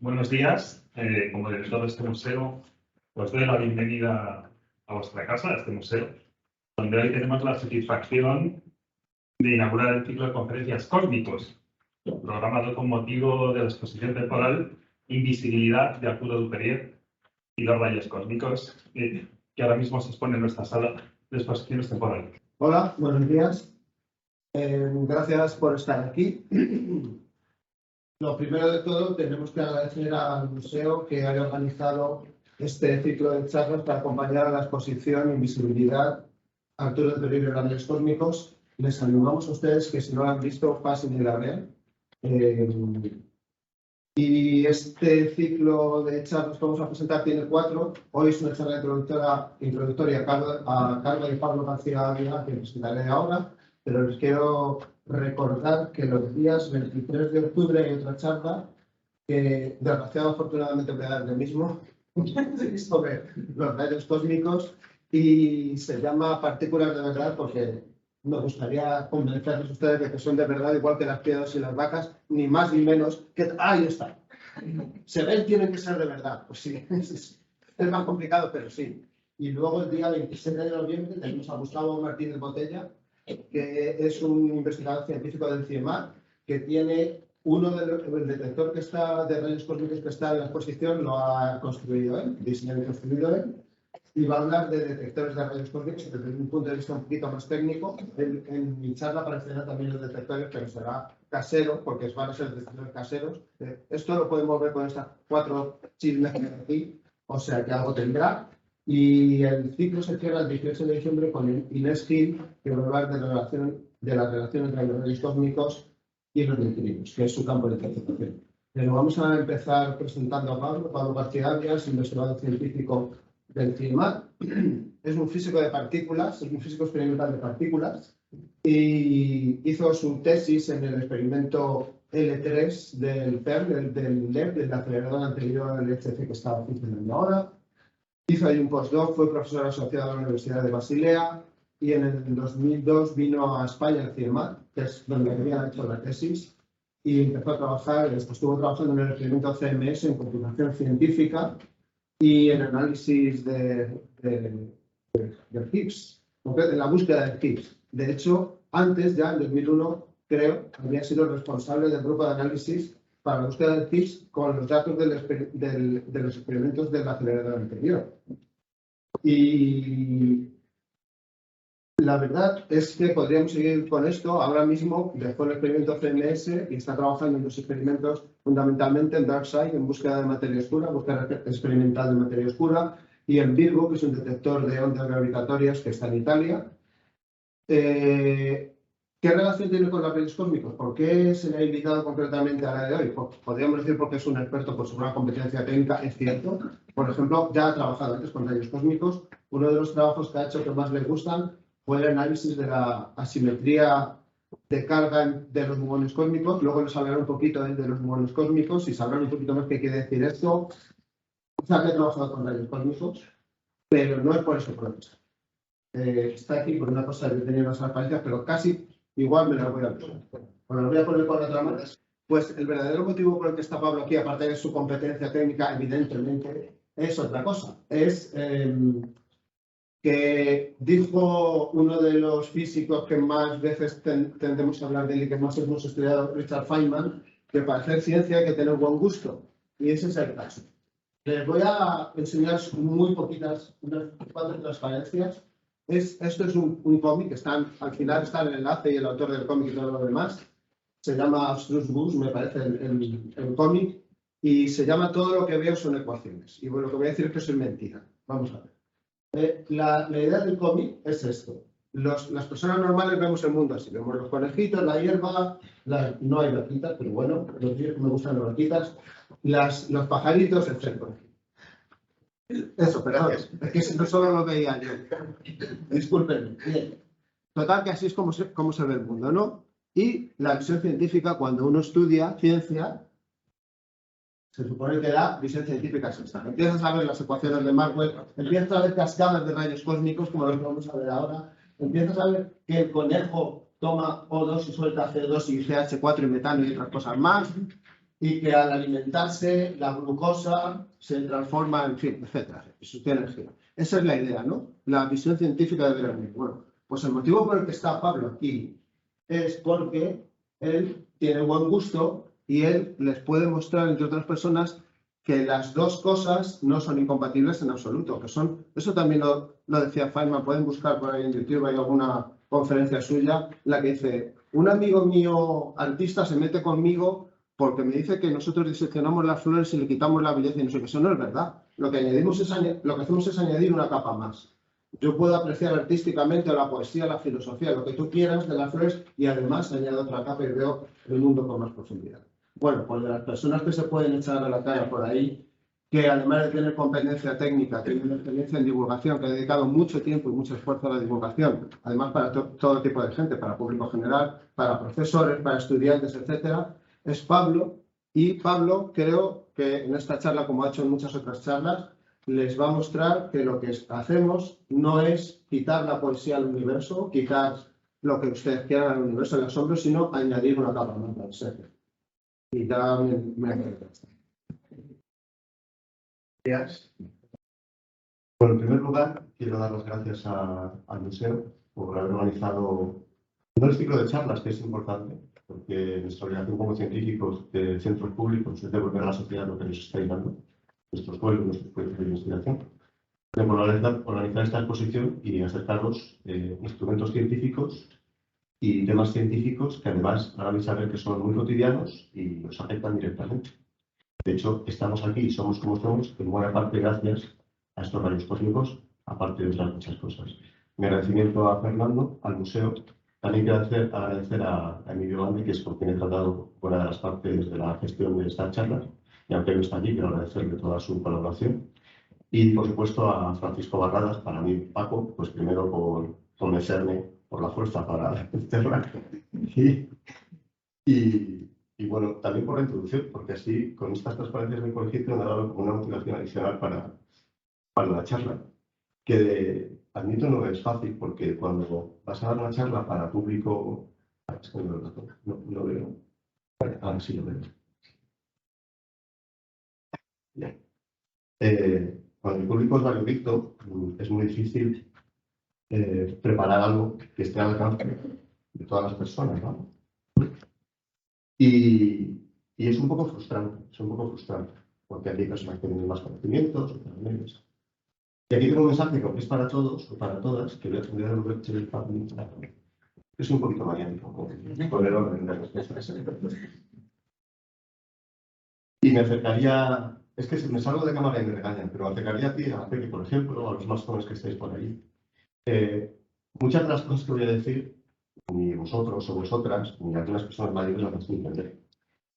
Buenos días. Como director de este museo, os doy la bienvenida a vuestra casa, a este museo, donde hoy tenemos la satisfacción de inaugurar el ciclo de conferencias Cósmicos, programado con motivo de la exposición temporal Invisibilidad de Arturo Dupérier y los rayos cósmicos, que ahora mismo se expone en nuestra sala de exposiciones temporales. Hola, buenos días. Gracias por estar aquí. Lo primero de todo, tenemos que agradecer al museo que haya organizado este ciclo de charlas para acompañar a la exposición Invisibilidad, Arturo Dupérier y los rayos cósmicos. Les animamos a ustedes que si no la han visto, pasen y la vean. Y este ciclo de charlas que vamos a presentar tiene 4. Hoy es una charla introductoria a cargo de Pablo García Ávila, que presentaré ahora, pero les quiero recordar que los días 23 de octubre hay otra charla que, desgraciadamente, afortunadamente voy a dar el mismo, sobre los rayos cósmicos y se llama Partículas de verdad porque me gustaría convencerles a ustedes de que son de verdad, igual que las piedras y las vacas, ni más ni menos que... ¡Ahí está! Se ven, tienen que ser de verdad. Pues sí, es más complicado, pero sí. Y luego el día 27 de noviembre tenemos a Gustavo Martínez Botella, que es un investigador científico del CIEMAT, que tiene el detector que está de rayos cósmicos que está en la exposición, lo ha construido él, diseñado y construido él. Y va a hablar de detectores de rayos cósmicos desde un punto de vista un poquito más técnico. En mi charla aparecerán también los detectores, pero será casero, porque van a ser detectores caseros. Esto lo podemos ver con estas 4 chismes que hay aquí, o sea que algo tendrá. Y el ciclo se cierra el 18 de diciembre con Inés Gil, que va a hablar de la relación entre los rayos cósmicos y los neutrinos, que es su campo de interpretación. Pero vamos a empezar presentando a Pablo García Ávila, es investigador científico del CIEMAT. Es un físico de partículas, es un físico experimental de partículas y hizo su tesis en el experimento L3 del CERN, del LEP, del acelerador anterior al LHC que estaba funcionando ahora. Hizo ahí un postdoc, fue profesor asociado a la Universidad de Basilea y en el 2002 vino a España al CIEMAT, que es donde había hecho la tesis, y empezó a trabajar, estuvo trabajando en el experimento CMS en computación científica y en análisis de Higgs, en la búsqueda de Higgs. De hecho, antes, ya en 2001, creo, había sido responsable del grupo de análisis para la búsqueda de Higgs con los datos de los experimentos del acelerador anterior. Y la verdad es que podríamos seguir con esto. Ahora mismo dejó el experimento CMS y está trabajando en los experimentos fundamentalmente en DarkSide, en búsqueda de materia oscura, búsqueda experimental de materia oscura, y en Virgo, que es un detector de ondas gravitatorias que está en Italia. ¿Qué relación tiene con los rayos cósmicos? ¿Por qué se le ha invitado concretamente a la de hoy? Podríamos decir porque es un experto por su gran competencia técnica, es cierto. Por ejemplo, ya ha trabajado antes con rayos cósmicos. Uno de los trabajos que ha hecho que más le gustan fue el análisis de la asimetría de carga de los muones cósmicos. Luego les hablaré un poquito de los muones cósmicos y sabrán un poquito más qué quiere decir esto. O sea, que he trabajado con rayos cósmicos, pero no es por eso problema. Está aquí por una cosa que tenía unas apariencias, pero casi igual me la voy a poner. Bueno, lo voy a poner con otra manera. Pues el verdadero motivo por el que está Pablo aquí, aparte de su competencia técnica, evidentemente, es otra cosa. Es que dijo uno de los físicos que más veces tendemos a hablar de él y que más hemos estudiado, Richard Feynman, que para hacer ciencia hay que tener buen gusto. Y ese es el caso. Les voy a enseñar muy poquitas, unas 4 transparencias. Esto es un cómic, al final está el enlace y el autor del cómic y todo lo demás. Se llama Abstruse Books, me parece el cómic, y se llama Todo lo que veo son ecuaciones. Y bueno, lo que voy a decir es que eso es mentira. Vamos a ver. La idea del cómic es esto. Las personas normales vemos el mundo así. Vemos los conejitos, la hierba, no hay vaquitas, pero bueno, me gustan las vaquitas, los pajaritos, etc. Eso, perdón. Es que no solo lo veía yo. Disculpen. Bien. Total, que así es como se ve el mundo, ¿no? Y la visión científica, cuando uno estudia ciencia, se supone que la visión científica es esta. Empiezas a ver las ecuaciones de Maxwell, empiezas a ver cascadas de rayos cósmicos, como los que vamos a ver ahora, empiezas a ver que el conejo toma O2 y suelta CO2 y CH4 y metano y otras cosas más. y que al alimentarse la glucosa se transforma, en fin, etcétera, eso tiene energía. Esa es la idea, ¿no? La visión científica de Bernoulli. Bueno, pues el motivo por el que está Pablo aquí es porque él tiene buen gusto y él les puede mostrar, entre otras personas, que las dos cosas no son incompatibles en absoluto, que son, eso también lo decía Feynman, pueden buscar por ahí en YouTube, hay alguna conferencia suya, la que dice, un amigo mío artista se mete conmigo porque me dice que nosotros diseccionamos las flores y le quitamos la belleza y no sé qué, eso no es verdad. Lo que hacemos es añadir una capa más. Yo puedo apreciar artísticamente la poesía, la filosofía, lo que tú quieras de las flores y además añado otra capa y veo el mundo con más profundidad. Bueno, pues de las personas que se pueden echar a la cara por ahí, que además de tener competencia técnica, tienen experiencia en divulgación, que ha dedicado mucho tiempo y mucho esfuerzo a la divulgación, además para todo tipo de gente, para público general, para profesores, para estudiantes, etcétera, es Pablo. Y Pablo, creo que en esta charla, como ha hecho en muchas otras charlas, les va a mostrar que lo que hacemos no es quitar la poesía al universo, quitar lo que ustedes quieran al universo del asombro, sino añadir una capa más al ser. Y ya Gracias. Bueno, en primer lugar, quiero dar las gracias al museo por haber organizado un ciclo de charlas que es importante, porque nuestra obligación como científicos de centros públicos es devolver a la sociedad lo que nos está dando, nuestros pueblos, nuestros proyectos de investigación. Organizar esta exposición y acercaros instrumentos científicos y temas científicos que además hagan saber que son muy cotidianos y nos afectan directamente. De hecho, estamos aquí y somos como somos en buena parte gracias a estos rayos cósmicos, aparte de otras muchas cosas. Mi agradecimiento a Fernando, al museo. También quiero agradecer a Emilio Bande, que es con quien he tratado una de las partes de la gestión de esta charla. Y aunque no está aquí, quiero agradecerle toda su colaboración. Y, por supuesto, a Francisco Barradas, para mí, Paco, pues primero por convencerme por la fuerza para hacerla. Y bueno, también por la introducción, porque así, con estas transparencias del colegio, me ha dado como una motivación adicional para la charla, que admito no es fácil, porque cuando vas a dar una charla para público... Es que no veo. Vale, ahora sí lo veo. Bien. Cuando el público es variopinto, es muy difícil preparar algo que esté al alcance de todas las personas, ¿no? Y es un poco frustrante, porque aquí hay personas que tienen más conocimientos, otras menos. Y aquí tengo un mensaje que es para todos o para todas, que voy a devolver el papel. Es un poquito maniático con el orden de las cosas. Y me acercaría, es que me salgo de cámara y me regañan, pero me acercaría a ti, a Peque, por ejemplo, o a los más jóvenes que estáis por ahí. Muchas de las cosas que voy a decir, ni vosotros o vosotras, ni algunas personas mayores las vais a entender.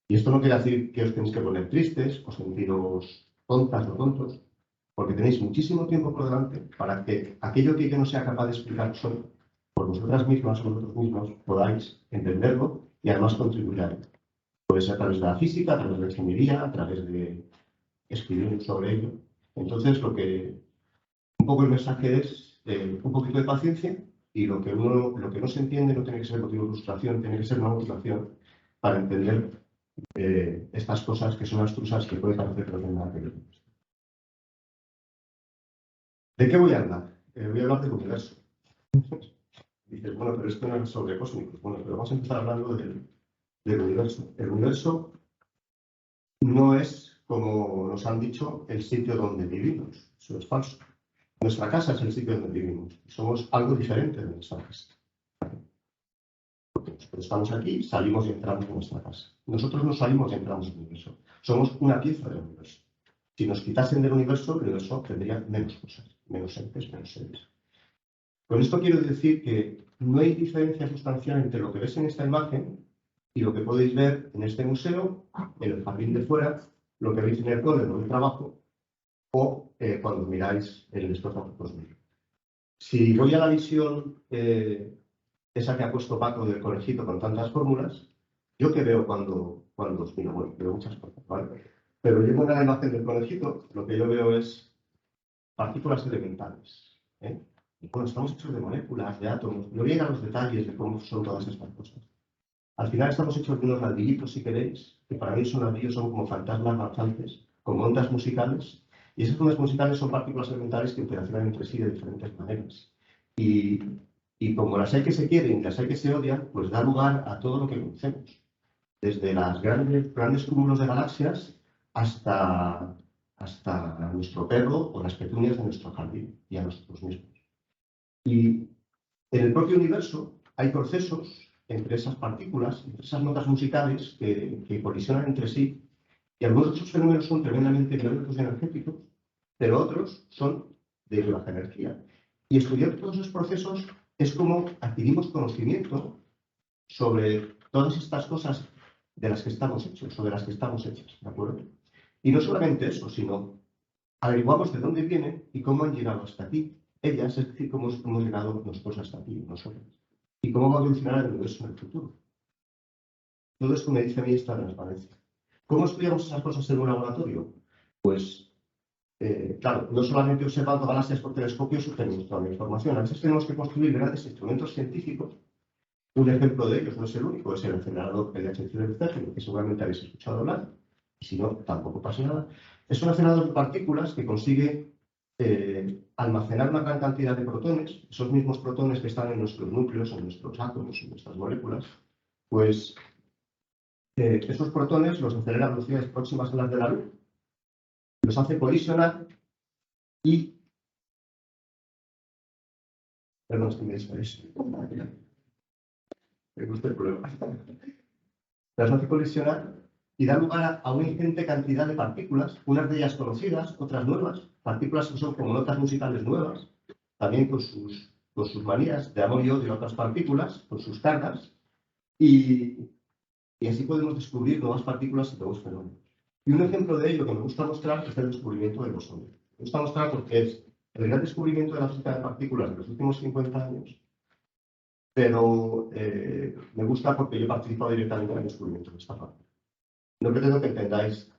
Y esto no quiere decir que os tenéis que poner tristes o sentiros tontas o tontos, porque tenéis muchísimo tiempo por delante para que aquello que yo no sea capaz de explicaros hoy, por vosotras mismas o vosotros mismos, podáis entenderlo y además contribuir a ello. Puede ser a través de la física, a través de la ingeniería, a través de escribir sobre ello. Entonces, un poco el mensaje es un poquito de paciencia y lo que no se entiende no tiene que ser motivo de frustración, tiene que ser una motivación para entender estas cosas que son abstrusas que pueden parecer que no tienen nada que ver. ¿De qué voy a hablar? Voy a hablar del universo. Dices, bueno, pero esto no es sobre cósmicos. Bueno, pero vamos a empezar hablando del universo. El universo no es, como nos han dicho, el sitio donde vivimos. Eso es falso. Nuestra casa es el sitio donde vivimos. Somos algo diferente de nuestra casa. Nosotros estamos aquí, salimos y entramos en nuestra casa. Nosotros no salimos y entramos en el universo. Somos una pieza del universo. Si nos quitasen del universo, el universo tendría menos cosas, menos entes, menos seres. Con esto quiero decir que no hay diferencia sustancial entre lo que ves en esta imagen y lo que podéis ver en este museo, en el jardín de fuera, lo que veis en el cole, en el trabajo, o cuando miráis el espacio cósmico. Si voy a la visión esa que ha puesto Paco del conejito con tantas fórmulas, ¿yo qué veo cuando os miro? Bueno, veo muchas cosas, ¿vale? Pero yo con la imagen del conejito, lo que yo veo es partículas elementales. Bueno, estamos hechos de moléculas, de átomos. No voy a ir a los detalles de cómo son todas estas cosas. Al final estamos hechos de unos ladrillitos, si queréis, que para mí esos ladrillos son como fantasmas danzantes, como ondas musicales, y esas ondas musicales son partículas elementales que interaccionan entre sí de diferentes maneras. Y como las hay que se quieren y las hay que se odian, pues da lugar a todo lo que conocemos. Desde los grandes cúmulos de galaxias hasta nuestro perro o las petunias de nuestro jardín y a nosotros mismos. Y en el propio universo hay procesos entre esas partículas, entre esas notas musicales que colisionan entre sí, y algunos de esos fenómenos son tremendamente violentos y energéticos, pero otros son de baja energía. Y estudiar todos esos procesos es como adquirimos conocimiento sobre todas estas cosas de las que estamos hechos o de las que estamos hechas, ¿de acuerdo? Y no solamente eso, sino averiguamos de dónde vienen y cómo han llegado hasta aquí ellas, es decir, cómo hemos llegado nosotros hasta aquí, nosotros, y cómo va a evolucionar el universo en el futuro. Todo esto me dice a mí esta transparencia. ¿Cómo estudiamos esas cosas en un laboratorio? Pues, claro, no solamente observando galaxias por telescopios obtenemos toda la información. A veces tenemos que construir grandes instrumentos científicos. Un ejemplo de ellos, no es el único, es el acelerador LHC del CERN, que seguramente habéis escuchado hablar, y si no, tampoco pasa nada. Es un acelerador de partículas que consigue almacenar una gran cantidad de protones, esos mismos protones que están en nuestros núcleos, en nuestros átomos, en nuestras moléculas, pues esos protones los acelera a velocidades próximas a las de la luz, los hace colisionar y... Perdón, es que me distraéis. Me gusta el problema. Las hace colisionar y da lugar a una ingente cantidad de partículas, unas de ellas conocidas, otras nuevas, partículas que son como notas musicales nuevas, también con sus manías de amor y odio a otras partículas, con sus cargas, y así podemos descubrir nuevas partículas y nuevos fenómenos. Y un ejemplo de ello que me gusta mostrar es el descubrimiento del bosón. Me gusta mostrar porque es el gran descubrimiento de la física de partículas de los últimos 50 años, pero me gusta porque yo he participado directamente en el descubrimiento de esta parte. No pretendo que entendáis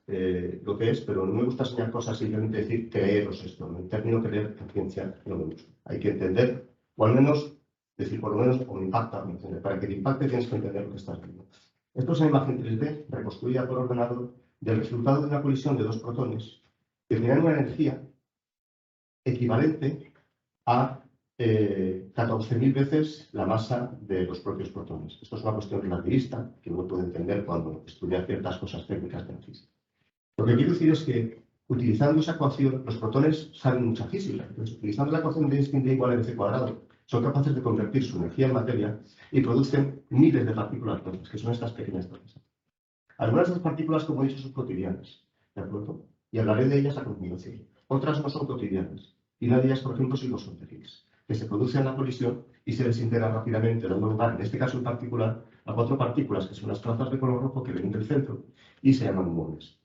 lo que es, pero no me gusta enseñar cosas simplemente decir creeros esto. ¿No? El término creer en ciencia no me gusta. Hay que entender, o al menos, decir por lo menos, o me impacta. Para que te impacte tienes que entender lo que estás viendo. Esto es una imagen 3D reconstruida por ordenador del resultado de una colisión de dos protones que generan una energía equivalente a 14.000 veces la masa de los propios protones. Esto es una cuestión relativista que uno puede entender cuando estudia ciertas cosas técnicas de la física. Lo que quiero decir es que utilizando esa ecuación, los protones saben mucha física. Entonces, utilizando la ecuación de Einstein igual a mc cuadrado, son capaces de convertir su energía en materia y producen miles de partículas nuevas, que son estas pequeñas cosas. Algunas de las partículas, como he dicho, son cotidianas, ¿de acuerdo? Y hablaré de ellas a continuación. Otras no son cotidianas. Y una de ellas, por ejemplo, sí lo son Higgs, que se produce en la colisión y se desintegra rápidamente, dando lugar, en este caso en particular, a cuatro partículas que son las trazas de color rojo que vienen del centro y se llaman muones.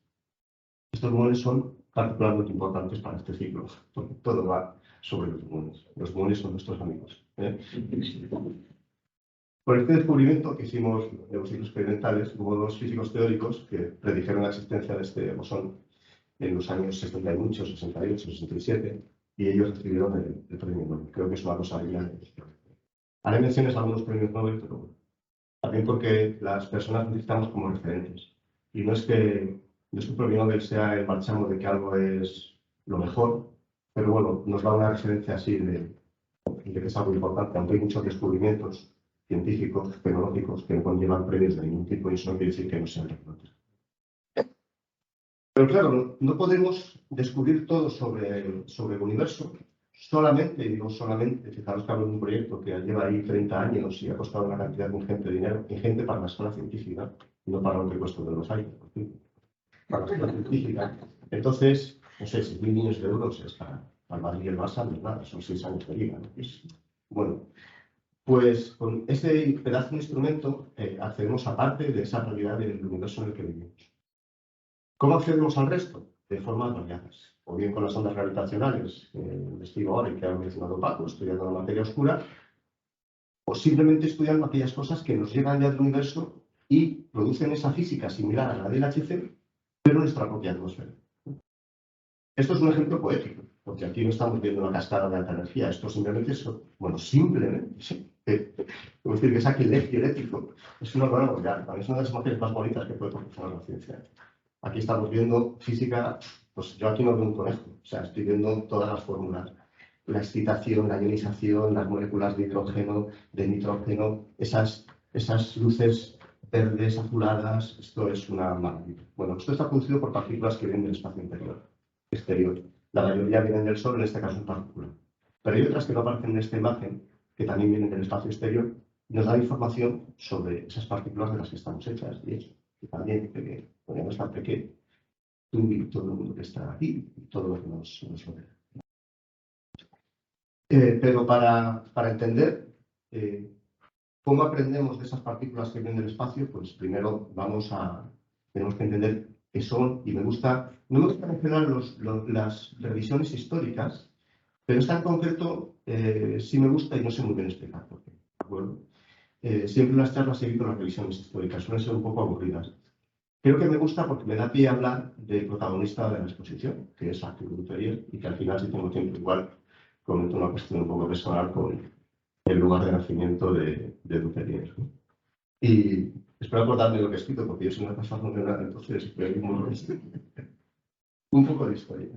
Estos muones son particularmente importantes para este ciclo, porque todo va sobre los muones. Los muones son nuestros amigos. Por este descubrimiento que hicimos en los ciclos experimentales, hubo dos físicos teóricos que predijeron la existencia de este bosón en los años 68, 68, 67, y ellos recibieron el premio Nobel. Creo que es una cosa brillante. Haré menciones a algunos premios Nobel, pero también porque las personas necesitamos como referentes. Y no es que un premio Nobel sea el marchamo de que algo es lo mejor, pero bueno, nos da una referencia así de que es algo importante, aunque hay muchos descubrimientos científicos, tecnológicos, que no conllevan premios de ningún tipo, y eso no quiere decir que no sean reconocidos. Pero claro, no podemos descubrir todo sobre el universo solamente, y digo solamente, fijaros que hablo de un proyecto que lleva ahí 30 años y ha costado una cantidad ingente de dinero, ingente para la escuela científica, y no para lo que cuesta de los años, para la escuela científica. Entonces, no sé, 6.000 millones de euros es para el Madrid y el Barça, no es nada, son 6 años de liga. ¿No? Bueno, pues con este pedazo de instrumento accedemos a parte de esa realidad del universo en el que vivimos. ¿Cómo accedemos al resto? De formas variadas. O bien con las ondas gravitacionales, que investigo ahora y que ha mencionado Paco, estudiando la materia oscura, o simplemente estudiando aquellas cosas que nos llegan ya del universo y producen esa física similar a la del LHC, pero en nuestra propia atmósfera. Esto es un ejemplo poético, porque aquí no estamos viendo una cascada de alta energía, esto simplemente es, bueno, simplemente, sí, es decir, que es aquí eléctrico, es una barbaridad, es una de las imágenes más bonitas que puede proporcionar la ciencia. Aquí estamos viendo física, pues yo aquí no veo un conejo, o sea, estoy viendo todas las fórmulas, la excitación, la ionización, las moléculas de hidrógeno, de nitrógeno, esas luces verdes, azuladas, esto es una maravilla. Bueno, esto está producido por partículas que vienen del espacio exterior. La mayoría vienen del Sol, en este caso en partículas. Pero hay otras que no aparecen en esta imagen, que también vienen del espacio exterior, y nos dan información sobre esas partículas de las que estamos hechas, y eso. Y también, que podemos estar que tú y todo el mundo que está aquí, y todo lo que nos rodea. Pero para entender cómo aprendemos de esas partículas que vienen del espacio, pues primero tenemos que entender qué son, y no me gusta mencionar las revisiones históricas, pero esta en concreto sí me gusta y no sé muy bien explicar por qué. ¿De acuerdo? Siempre en las charlas he visto las revisiones históricas, suelen ser un poco aburridas. Creo que me gusta porque me da pie a hablar del protagonista de la exposición, que es Arthur Duperrier, y que al final, si tengo tiempo, igual comento una cuestión un poco personal con el lugar de nacimiento de Duperrier, ¿no? Y espero acordarme de lo que he escrito, porque yo soy una persona funcional, entonces un poco de historia.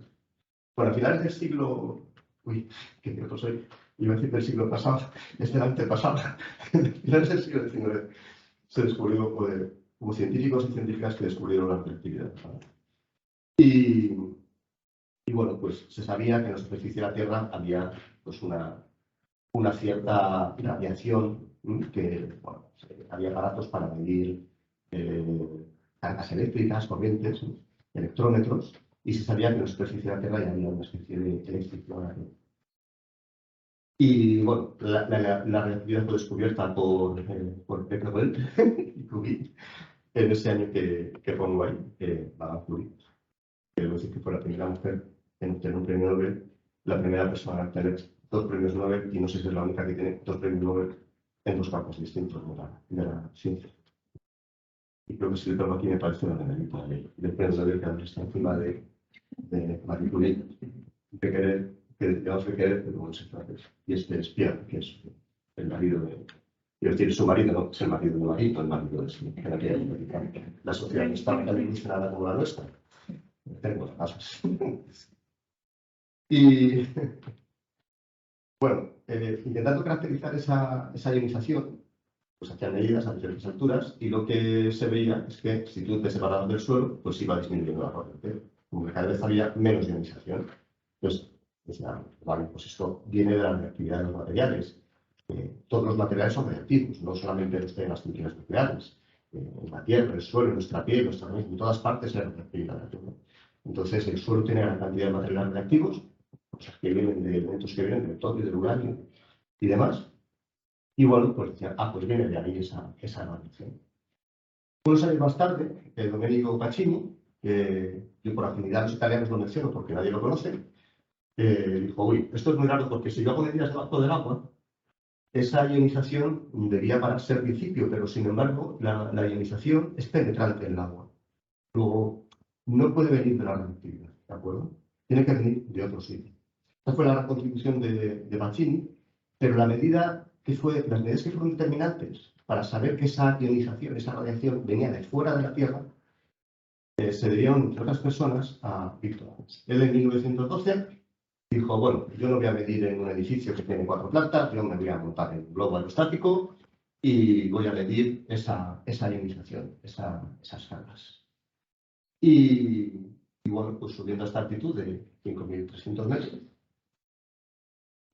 Bueno, a finales del siglo... Uy, qué viejo soy. Iba a decir del siglo pasado, es del antepasado. A finales del siglo XIX se descubrió, hubo científicos y científicas que descubrieron la relatividad, ¿vale? Y bueno, pues se sabía que en la superficie de la Tierra había pues una cierta radiación, que bueno, había aparatos para medir cargas eléctricas, corrientes, electrómetros, y se sabía que en la superficie de la Tierra ya había una especie de electricidad. Y bueno, la relatividad fue descubierta por Becquerel y Curie en ese año que pongo ahí, Madame Curie. Quiero decir que fue la primera mujer en obtener un premio Nobel, la primera persona en obtener 2 premios Nobel, y no sé si es la única que tiene 2 premios Nobel en 2 campos distintos de la ciencia. Y creo que si le tomo aquí me parece una negrita del premio Nobel que está encima de Marie Curie, Becquerel, que digamos Becquerel, pero bueno, se trata. Y este es Pierre, que es el marido de... Quiero decir, su marido no es el marido de Marie, no el marido de su... En aquella época la sociedad no estaba tan evolucionada como la nuestra. Tengo casos. Y bueno, intentando caracterizar esa ionización, pues hacían medidas a diferentes alturas, y lo que se veía es que si tú te separabas del suelo, pues iba disminuyendo la corriente, como que cada vez había menos ionización. Entonces, decían, vale, pues esto viene de la reactividad de los materiales. Todos los materiales son reactivos, no solamente los que en las centrales nucleares. En la tierra, el suelo, en nuestra piel, en todas partes hay reactividad. Entonces, el suelo tiene gran cantidad de materiales reactivos, cosas que vienen de elementos que vienen del torio, del uranio y demás. Y bueno, pues decía, pues viene de ahí esa radiación. Unos años más tarde, Domenico Pacini, que yo por afinidad a los italianos lo menciono porque nadie lo conoce, dijo, uy, esto es muy raro porque si yo hago medidas debajo del agua, esa ionización debía pararse al principio, pero sin embargo la ionización es penetrante en el agua. Luego, no puede venir de la radioactividad, ¿de acuerdo? Tiene que venir de otro sitio. Esta fue la gran contribución de Pacini, pero las medidas que fueron determinantes para saber que esa ionización, esa radiación venía de fuera de la Tierra, se debieron, entre otras personas, a Victor Hughes. Él en 1912 dijo, bueno, yo no voy a medir en un edificio que tiene 4 plantas, yo me voy a montar en un globo aerostático y voy a medir esa ionización, esas cargas. Y bueno, pues subiendo a esta altitud de 5.300 metros,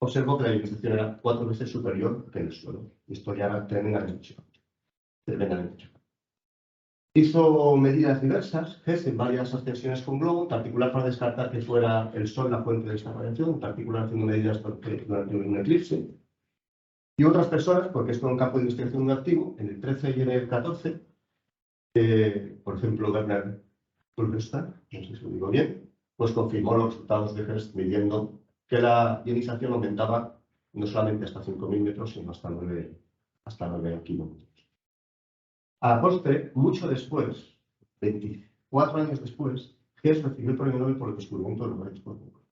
observó que la ionización era 4 veces superior que en el suelo. Esto ya era tremendamente chocante. Hizo medidas diversas, en varias ascensiones con globo, en particular para descartar que fuera el Sol la fuente de esta radiación, en particular haciendo medidas durante un eclipse. Y otras personas, porque esto es un campo de investigación muy activo, en el 13 y en el 14, por ejemplo, Werner Kulverstein, no sé si lo digo bien, pues confirmó los resultados de Hertz midiendo que la ionización aumentaba no solamente hasta 5.000 metros, sino hasta 9 kilómetros. A la postre, mucho después, 24 años después, Hertz recibió el premio Nobel por el descubrimiento de los rayos cósmicos.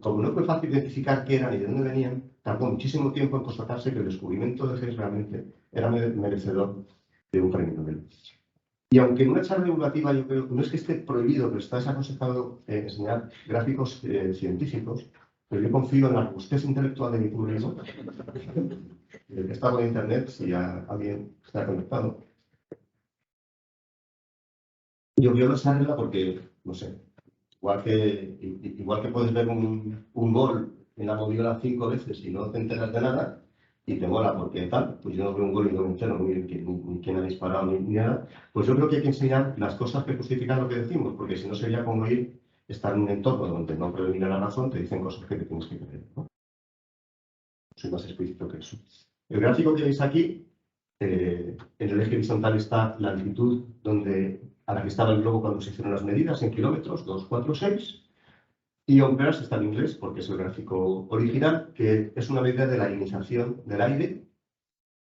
Como no fue fácil identificar qué eran y de dónde venían, tardó muchísimo tiempo en constatarse que el descubrimiento de Higgs realmente era merecedor de un premio Nobel. Y aunque en una charla divulgativa yo creo que no es que esté prohibido, pero está desaconsejado enseñar gráficos científicos, pero yo confío en la robustez intelectual de mi público, que está en internet, si alguien está conectado. Yo veo esa regla porque, no sé, igual que puedes ver un gol en la moviola 5 veces y no te enteras de nada, y te mola porque tal, pues yo no veo un gol y no me entero ni quién ha disparado ni nada, pues yo creo que hay que enseñar las cosas que justifican lo que decimos, porque si no sería como estar en un entorno donde no predomina la razón, te dicen cosas que te tienes que creer, ¿no? Soy más explícito que eso. El gráfico que veis aquí, en el eje horizontal está la altitud a la que estaba el globo cuando se hicieron las medidas, en kilómetros, 2, 4, 6. Y Omperas está en inglés, porque es el gráfico original, que es una medida de la ionización del aire.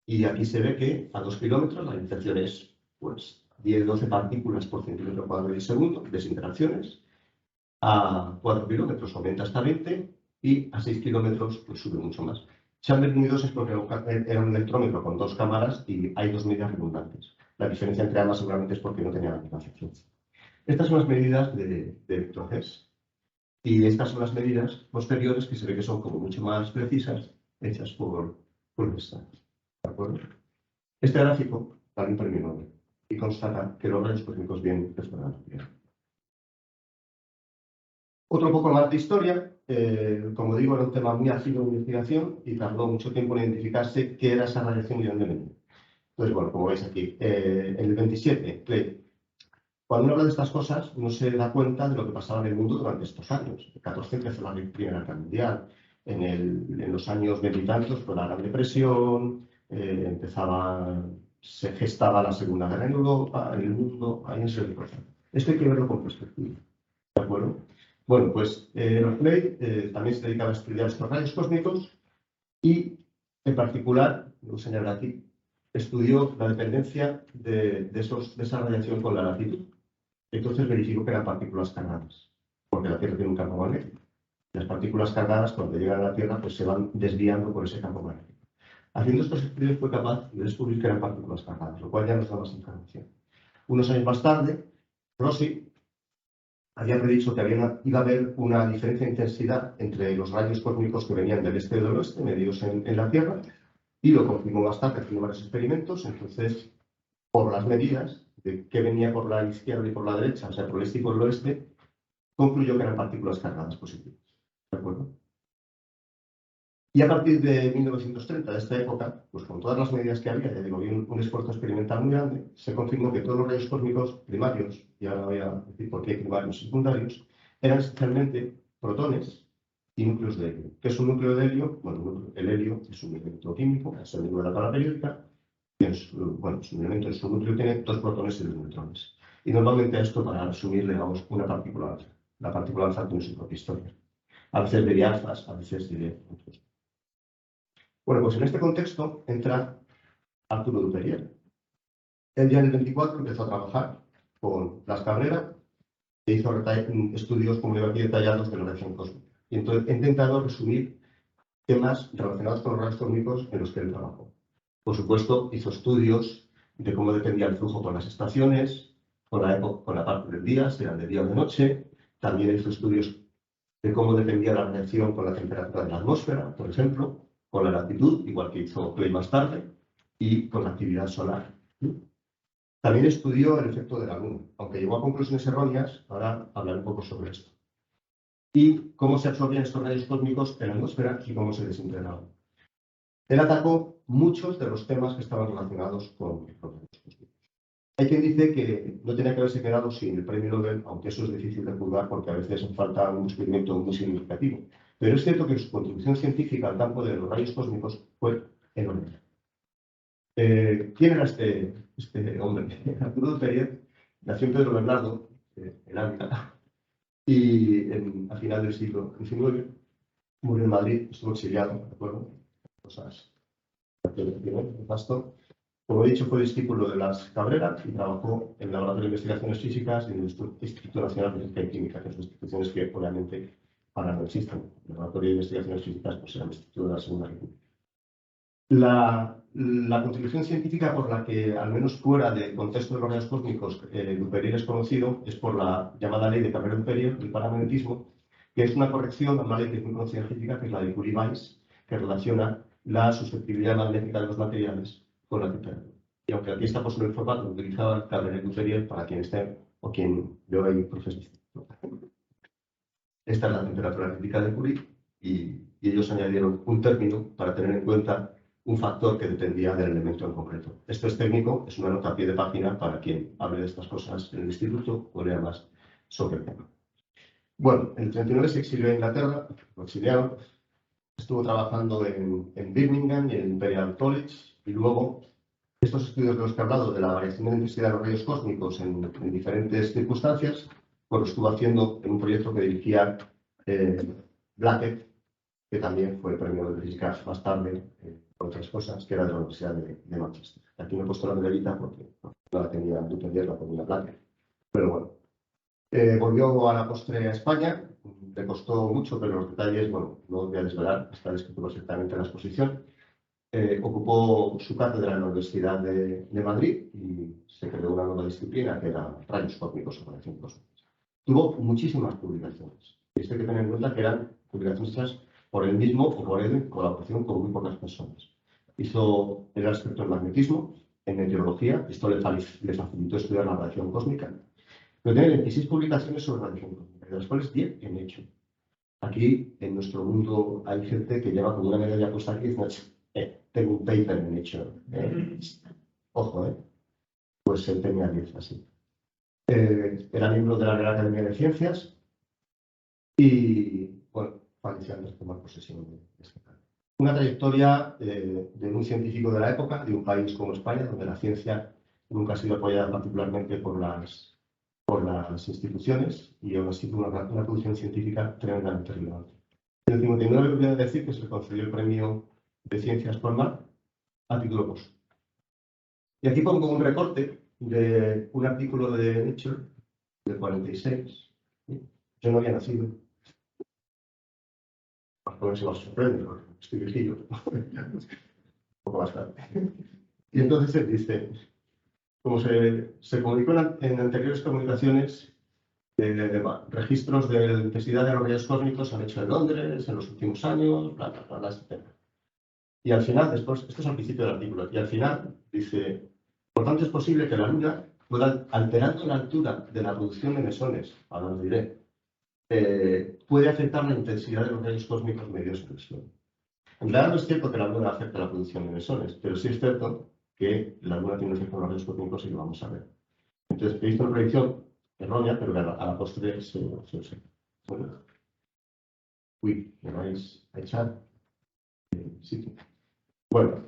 Y aquí se ve que a 2 kilómetros la ionización es pues, 10-12 partículas por centímetro cuadrado de segundo, desinteracciones. A 4 kilómetros aumenta hasta 20 y a 6 kilómetros pues, sube mucho más. Chamber 1 y 2 es porque era un electrómetro con 2 cámaras y hay 2 medidas redundantes. La diferencia entre ambas seguramente es porque no tenía la misma sección. Estas son las medidas de vector Hess. Y estas son las medidas posteriores que se ve que son como mucho más precisas, hechas por Einstein. ¿De acuerdo? Este gráfico da un premio Nobel y constata que los rayos cósmicos vienen de fuera de la Tierra. Otro poco más de historia. Como digo, era un tema muy ágil de investigación y tardó mucho tiempo en identificarse qué era esa radiación y de dónde venía. Entonces, bueno, como veis aquí, en el 27, cuando uno habla de estas cosas, uno se da cuenta de lo que pasaba en el mundo durante estos años. En el 14 empezó la Primera Guerra Mundial, en los años veintitantos fue la Gran Depresión, se gestaba la Segunda Guerra en Europa, en el mundo, hay una serie de cosas. Esto hay que verlo con perspectiva. ¿De acuerdo? Bueno, pues Clay también se dedicaba a estudiar estos rayos cósmicos y, en particular, lo voy a señalar aquí, estudió la dependencia de esa radiación con la latitud. Entonces verificó que eran partículas cargadas, porque la Tierra tiene un campo magnético. Las partículas cargadas, cuando llegan a la Tierra, pues se van desviando por ese campo magnético. Haciendo estos estudios fue capaz de descubrir que eran partículas cargadas, lo cual ya nos da más información. Unos años más tarde, Rossi había predicho que iba a haber una diferencia de intensidad entre los rayos cósmicos que venían del este y del oeste, medidos en la Tierra, y lo confirmó más tarde haciendo varios experimentos. Entonces, por las medidas de qué venía por la izquierda y por la derecha, o sea, por el este y por el oeste, concluyó que eran partículas cargadas positivas. ¿De acuerdo? Y a partir de 1930, de esta época, pues con todas las medidas que había, ya digo, y un esfuerzo experimental muy grande, se confirmó que todos los rayos cósmicos primarios, y ahora voy a decir por qué primarios y secundarios, eran esencialmente protones y núcleos de helio. ¿Qué es un núcleo de helio? Bueno, el helio es un elemento químico, es el núcleo de la tabla periódica. Es un elemento en su núcleo tiene 2 protones y 2 neutrones. Y normalmente a esto, para resumir, le damos una partícula alfa. La partícula alfa tiene su propia historia. A veces de alfas, a veces de otros. Bueno, pues en este contexto entra Arturo Duperier. Él ya en el 24 empezó a trabajar con Blas Cabrera e hizo estudios, como digo aquí, detallados de la radiación cósmica. Y entonces he intentado resumir temas relacionados con los rayos cósmicos en los que él trabajó. Por supuesto, hizo estudios de cómo dependía el flujo con las estaciones, con la parte del día, si eran de día o de noche. También hizo estudios de cómo dependía la radiación con la temperatura de la atmósfera, por ejemplo, con la latitud, igual que hizo Clay más tarde, y con la actividad solar. También estudió el efecto de la luna, aunque llegó a conclusiones erróneas. Ahora hablaré un poco sobre esto. Y cómo se absorbían estos rayos cósmicos en la atmósfera y cómo se desintegraban. Él atacó muchos de los temas que estaban relacionados con los rayos cósmicos. Hay quien dice que no tenía que haberse quedado sin el premio Nobel, aunque eso es difícil de juzgar porque a veces falta un descubrimiento muy significativo. Pero es cierto que su contribución científica al campo de los rayos cósmicos fue enorme. ¿Quién era este hombre? Arturo Duperier nació en Pedro Bernardo, en Ávila, y a final del siglo XIX murió en Madrid, estuvo exiliado, ¿de acuerdo? Cosas de pastor. Como he dicho, fue discípulo de Blas Cabrera y trabajó en el Laboratorio de Investigaciones Físicas y en el Instituto Nacional de Física y Química, que son instituciones que obviamente ahora no existen. El Laboratorio de Investigaciones Físicas pues, era el Instituto de la Segunda República. La contribución científica por la que, al menos fuera del contexto de los rayos cósmicos, Duperrier es conocido es por la llamada ley de Cameron-Duperrier, del paramagnetismo, que es una corrección a una ley que es muy conocida científica, que es la de Curie-Weiss, que relaciona la susceptibilidad magnética de los materiales con la temperatura. Y aunque aquí está puesto el formato utilizaba Cameron-Duperrier, para quien esté o quien veo ahí profesor. Esta es la temperatura crítica de Curie y ellos añadieron un término para tener en cuenta un factor que dependía del elemento en concreto. Esto es técnico, es una nota a pie de página para quien hable de estas cosas en el instituto o lea más sobre el tema. Bueno, en el 39 se exilió a Inglaterra, lo exiliaron, estuvo trabajando en Birmingham y en Imperial College y luego estos estudios de los que he hablado de la variación de intensidad de los rayos cósmicos en diferentes circunstancias, pues lo estuvo haciendo en un proyecto que dirigía Blackett, que también fue premio de física más tarde, por otras cosas, que era de la Universidad de Manchester. Aquí me he puesto la medallita porque no la tenía Duperrier, la tenía Blackett. Pero bueno, volvió a la postre a España, le costó mucho, pero los detalles, bueno, no os voy a desvelar, está descrito perfectamente en la exposición. Ocupó su cátedra en la Universidad de Madrid y se creó una nueva disciplina que era rayos cósmicos o radiación cósmica. Tuvo muchísimas publicaciones. Y esto hay que tener en cuenta que eran publicaciones hechas por él mismo o por él en colaboración con muy pocas personas. Era experto en magnetismo, en meteorología, esto le facilitó estudiar la radiación cósmica. Pero tiene 26 publicaciones sobre radiación cósmica, de las cuales 10 en hecho. Aquí, en nuestro mundo, hay gente que lleva como una medalla puesta aquí y dice, tengo un paper en hecho. Ojo, pues él tenía 10 así. Era miembro de la Real Academia de Ciencias y, bueno, falleció antes de tomar posesión de este cargo. Una trayectoria de un científico de la época, de un país como España, donde la ciencia nunca ha sido apoyada particularmente por las instituciones y aún así tuvo una producción científica tremendamente relevante. En el 59 voy a decir que se le concedió el premio de Ciencias Colmar a título póstumo. Y aquí pongo un recorte de un artículo de Nature del 46. Yo no había nacido. A ver si os sorprende, porque estoy viejillo. Un poco más tarde. Y entonces él dice, como se comunicó en anteriores comunicaciones, registros de la intensidad de los rayos cósmicos se han hecho en Londres en los últimos años, bla, bla, bla, etc. Y al final, después, esto es al principio del artículo, y al final dice, por tanto es posible que la Luna pueda, alterando la altura de la producción de mesones, ahora os diré, puede afectar la intensidad de los rayos cósmicos medios en el suelo. En realidad no es cierto que la Luna afecte la producción de mesones, pero sí es cierto que la Luna tiene un efecto en los rayos cósmicos y lo vamos a ver. Entonces, he visto una predicción errónea, pero que a la postre se observa. Bueno. Uy, me vais a echar. Sí. Bueno,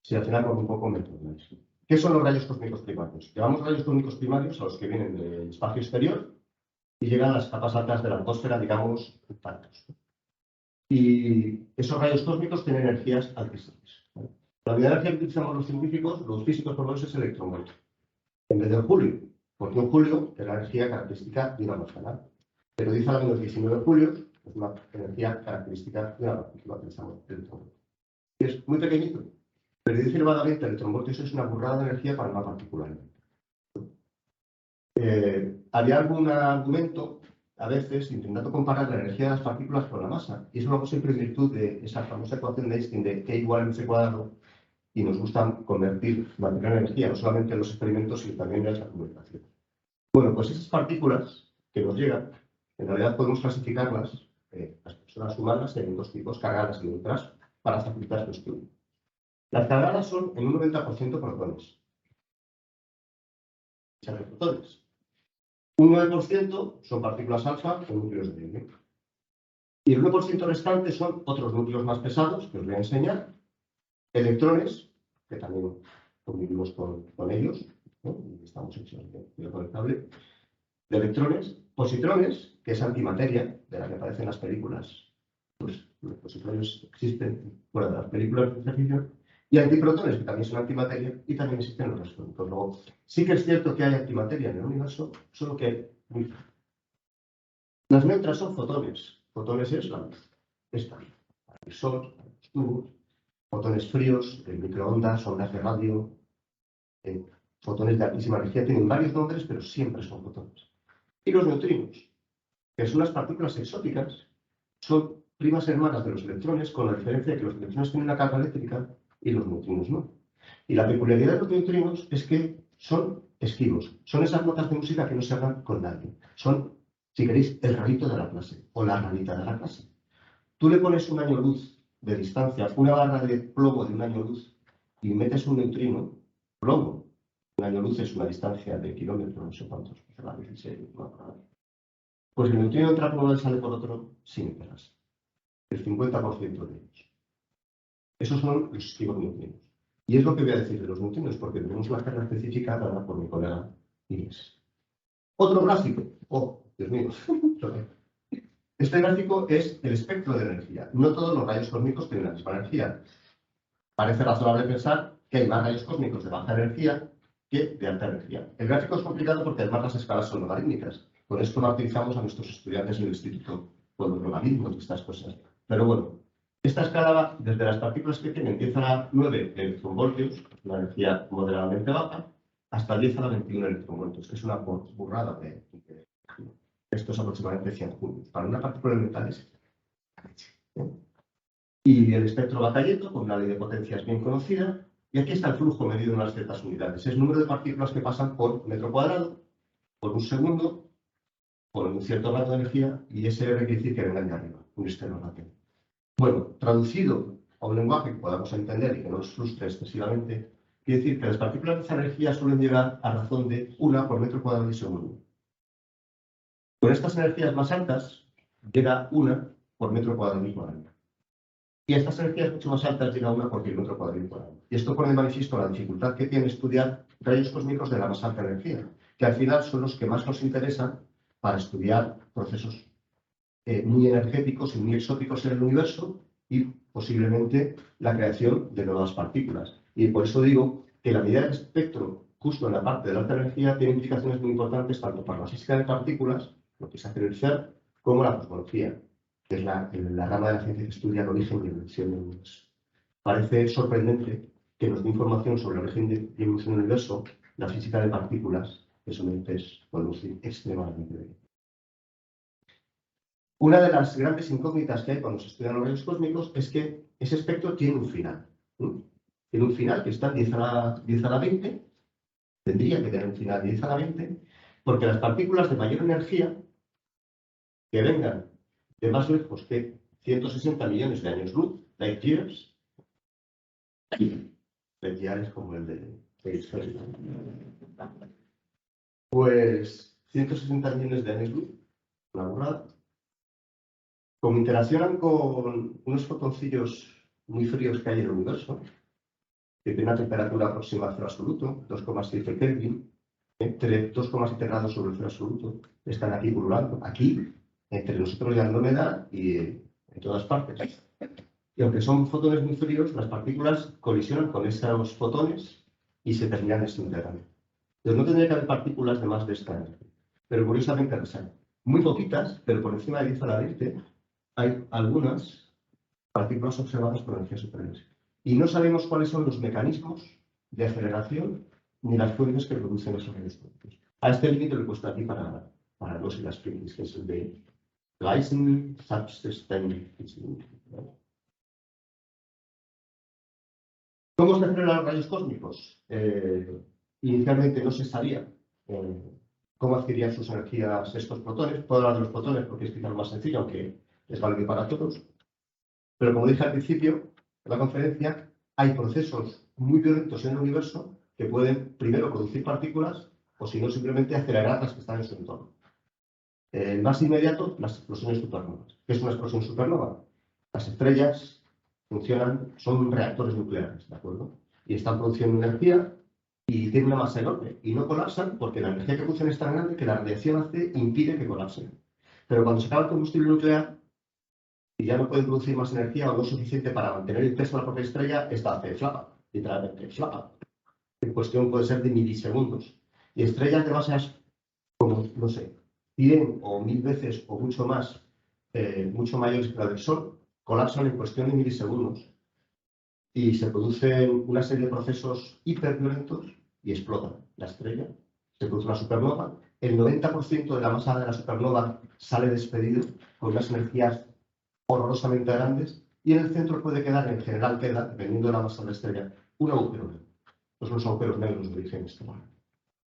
si al final por un poco me perdonáis. ¿Qué son los rayos cósmicos primarios? Llamamos rayos cósmicos primarios a los que vienen del espacio exterior y llegan a las capas altas de la atmósfera, digamos, impactos. Y esos rayos cósmicos tienen energías altísimas. La unidad de energía que utilizamos los científicos, los físicos por lo menos, es electronvoltio. En vez del julio, porque un julio es la energía característica de una manzana. Pero dice al menos 19 julios es una energía característica de una partícula que utilizamos electronvoltio. Es muy pequeñito, pero dice elevadamente el electronvoltio es una burrada de energía para una partícula. Había algún argumento, a veces, intentando comparar la energía de las partículas con la masa. Y eso lo hago siempre en virtud de esa famosa ecuación de Einstein de K igual a mc cuadrado. Y nos gusta convertir materia en energía, no solamente en los experimentos, sino también en la comunicación. Bueno, pues esas partículas que nos llegan, en realidad podemos clasificarlas, las personas humanas, en dos tipos, cargadas y neutras, para facilitar su estudio. Las cargadas son en un 90% protones. Protones. Un 9% son partículas alfa con núcleos de helio. Y el 1% restante son otros núcleos más pesados, que os voy a enseñar, electrones, que también convivimos con ellos, ¿no? Y estamos hechos de conectable, de electrones, positrones, que es antimateria, de la que aparecen las películas. Pues los positrones existen fuera de las películas de ciencia ficción, y antiprotones, que también son antimateria, y también existen los restos. Luego, sí que es cierto que hay antimateria en el universo, solo que hay muy poco. Las neutras son fotones Fotones es la luz. Esta. El sol, los tubos, fotones fríos, el microondas, ondas de radio, fotones de altísima energía. Tienen varios nombres, pero siempre son fotones. Y los neutrinos, que son las partículas exóticas, son primas hermanas de los electrones, con la diferencia de que los electrones tienen una carga eléctrica y los neutrinos no. Y la peculiaridad de los neutrinos es que son esquivos. Son esas notas de música que no se hablan con nadie. Son, si queréis, el rarito de la clase o la rarita de la clase. Tú le pones un año luz de distancia, una barra de plomo de un año luz y metes un neutrino, plomo. Un año luz es una distancia de kilómetros, no sé cuántos, será 16, no, pues el neutrino entra por un lado y sale por otro sin pegarse. El 50% de ellos. Esos son los esquivos neutrinos. Y es lo que voy a decir de los neutrinos, porque tenemos una carga específica dada por mi colega Inés. Otro gráfico. Oh, Dios mío. Este gráfico es el espectro de energía. No todos los rayos cósmicos tienen la misma energía. Parece razonable pensar que hay más rayos cósmicos de baja energía que de alta energía. El gráfico es complicado porque además las escalas son logarítmicas. Por esto martirizamos a nuestros estudiantes en el instituto con los logaritmos y estas cosas. Pero bueno, esta escala va desde las partículas que tienen 10 a la 9 electronvoltios, una energía moderadamente baja, hasta 10 a la 21 electronvoltios, que es una burrada de esto es aproximadamente 100 julios. Para una partícula elemental es y el espectro va cayendo con una ley de potencias bien conocida. Y aquí está el flujo medido en unas ciertas unidades. Es el número de partículas que pasan por metro cuadrado, por un segundo, por un cierto rango de energía, y ese quiere decir que vengan de arriba, un externo ratio. Bueno, traducido a un lenguaje que podamos entender y que no nos frustre excesivamente, quiere decir que las partículas de esa energía suelen llegar a razón de 1 por metro cuadrado de segundo. Con estas energías más altas, llega 1 por metro cuadrado por año. Y a estas energías mucho más altas llega 1 por kilómetro cuadrado por año. Y esto pone de manifiesto la dificultad que tiene estudiar rayos cósmicos de la más alta energía, que al final son los que más nos interesan para estudiar procesos muy energéticos y muy exóticos en el universo y posiblemente la creación de nuevas partículas. Y por eso digo que la medida del espectro justo en la parte de la alta energía tiene implicaciones muy importantes tanto para la física de partículas, lo que se hace en el CERN, como la cosmología, que es la rama de la ciencia que estudia el origen y la evolución del universo. Parece sorprendente que nos dé información sobre el origen y evolución del universo la física de partículas, que solamente es, podemos decir, extremadamente débil. Una de las grandes incógnitas que hay cuando se estudian los rayos cósmicos es que ese espectro tiene un final. Tiene un final que está 10 a la 20, tendría que tener un final 10 a la 20, porque las partículas de mayor energía que vengan de más lejos que 160 millones de años luz, light years, como el de pues 160 millones de años luz, una burrada, como interaccionan con unos fotoncillos muy fríos que hay en el universo, que tienen una temperatura aproximada a cero absoluto, 2,7 Kelvin, entre 2,7 grados sobre el cero absoluto, están aquí pululando, aquí, entre nosotros y Andrómeda y en todas partes. Y aunque son fotones muy fríos, las partículas colisionan con esos fotones y se terminan desintegrando. Entonces no tendría que haber partículas de más de esta energía. Pero curiosamente las hay. Muy poquitas, pero por encima de 10 a la 20 hay algunas partículas observadas por energías superiores. Y no sabemos cuáles son los mecanismos de aceleración ni las fuentes que producen esos rayos cósmicos. A este límite lo he puesto aquí para no ser las frikis, que es el de Gleisen Subsystem. ¿Cómo se aceleran los rayos cósmicos? Inicialmente no se sabía cómo adquirían sus energías estos protones. Puedo hablar de los protones porque es quizá lo más sencillo, aunque es válido para todos. Pero como dije al principio de la conferencia, hay procesos muy violentos en el universo que pueden primero producir partículas o si no simplemente acelerar las que están en su entorno. El más inmediato, las explosiones supernovas. ¿Qué es una explosión supernova? Las estrellas funcionan, son reactores nucleares, ¿de acuerdo? Y están produciendo energía y tienen una masa enorme y no colapsan porque la energía que producen es tan grande que la radiación AC impide que colapsen. Pero cuando se acaba el combustible nuclear y ya no pueden producir más energía o no es suficiente para mantener el peso de la propia estrella, esta hace flapa, literalmente flapa. En cuestión puede ser de milisegundos. Y estrellas de masas como, no sé, 100 o 1000 veces o mucho más mucho mayores que la del Sol, colapsan en cuestión de milisegundos y se producen una serie de procesos hiperviolentos y explotan la estrella. Se produce una supernova. El 90% de la masa de la supernova sale despedido con unas energías horrorosamente grandes y en el centro puede quedar, en general queda, dependiendo de la masa de la estrella, un agujero negro. Estos son los agujeros negros de origen estelar.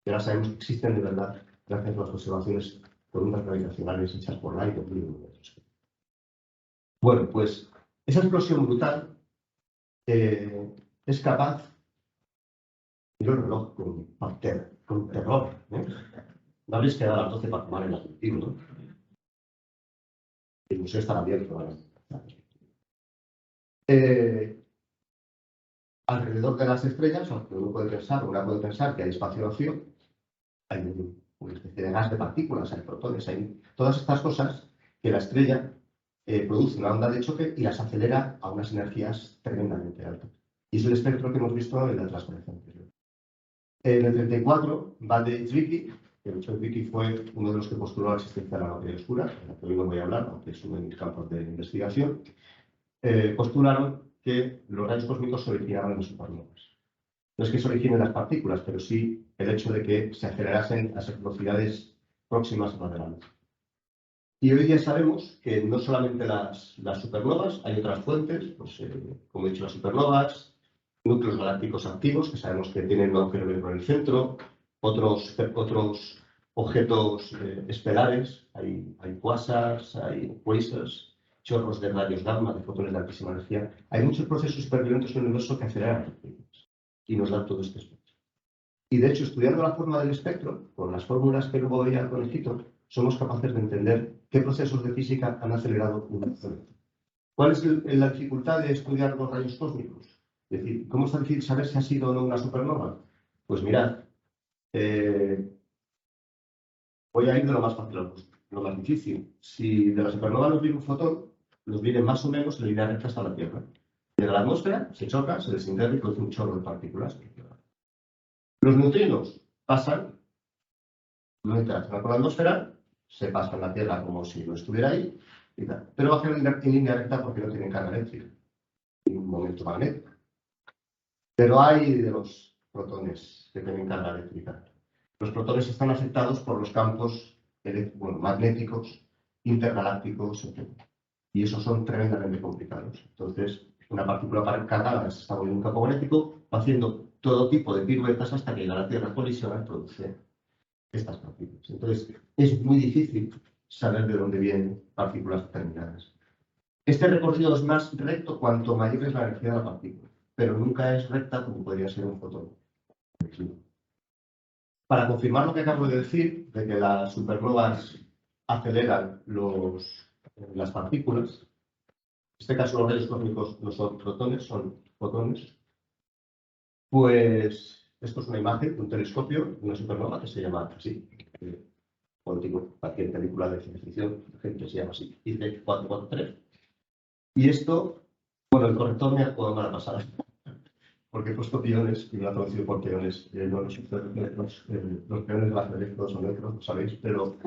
Y ahora sabemos que existen de verdad gracias a las observaciones por ondas gravitacionales hechas por Light o Bueno, pues esa explosión brutal es capaz, yo el reloj con terror, no habréis quedado a las 12 para tomar el aperitivo, ¿no? El museo estará abierto ahora. Alrededor de las estrellas, aunque uno puede pensar que hay espacio vacío, hay una especie de gas de partículas, hay protones, hay todas estas cosas que la estrella produce una onda de choque y las acelera a unas energías tremendamente altas. Y es el espectro que hemos visto en la transparencia anterior. En el 34, Bade y Zwicky, que de hecho Zwicky fue uno de los que postuló la existencia de la materia oscura, de la que hoy no voy a hablar, aunque es uno de mis campos de investigación, postularon que los rayos cósmicos se originaban en supernovas. No es que se originen las partículas, pero sí el hecho de que se acelerasen a velocidades próximas a la de la luz. Y hoy día sabemos que no solamente las supernovas, hay otras fuentes, pues, como he dicho, las supernovas, núcleos galácticos activos, que sabemos que tienen un agujero negro en el centro, otros objetos estelares, hay quasars, hay quasars, chorros de rayos gamma, de fotones de altísima energía. Hay muchos procesos superviolentos en el universo que aceleran las partículas y nos dan todo este espectro. Y de hecho, estudiando la forma del espectro, con las fórmulas que luego veía el conejito, somos capaces de entender qué procesos de física han acelerado un proceso. ¿Cuál es la dificultad de estudiar los rayos cósmicos? Es decir, ¿cómo es tan difícil saber si ha sido o no una supernova? Pues mirad, voy a ir de lo más fácil a lo más difícil. Si de la supernova nos viene un fotón, nos viene más o menos en línea recta hasta la Tierra. Llega a la atmósfera, se choca, se desintegra y produce un chorro de partículas. Los neutrinos pasan, no interaccionan con la atmósfera, se pasan la Tierra como si no estuviera ahí, y tal. Pero bajan en línea recta porque no tienen carga eléctrica y un momento magnético. Pero hay de los protones que tienen carga eléctrica. Los protones están afectados por los campos magnéticos, intergalácticos, etc. Y esos son tremendamente complicados. Entonces, una partícula cargada se está moviendo un campo magnético, va haciendo todo tipo de piruetas hasta que llega a la Tierra, colisiona y produce estas partículas. Entonces, es muy difícil saber de dónde vienen partículas determinadas. Este recorrido es más recto cuanto mayor es la energía de la partícula, pero nunca es recta como podría ser un fotón. Para confirmar lo que acabo de decir, de que las supernovas aceleran las partículas, en este caso los rayos cósmicos no son protones, son fotones, pues esto es una imagen de un telescopio de una supernova que se llama así, contigo, cualquier película de ciencia ficción, gente se llama así, IC 443. Y esto, bueno, el corrector me ha jugado mala pasada, porque he puesto piones y me lo ha traducido por piones. No, los peones del ajedrez todos son neutros, lo sabéis, pero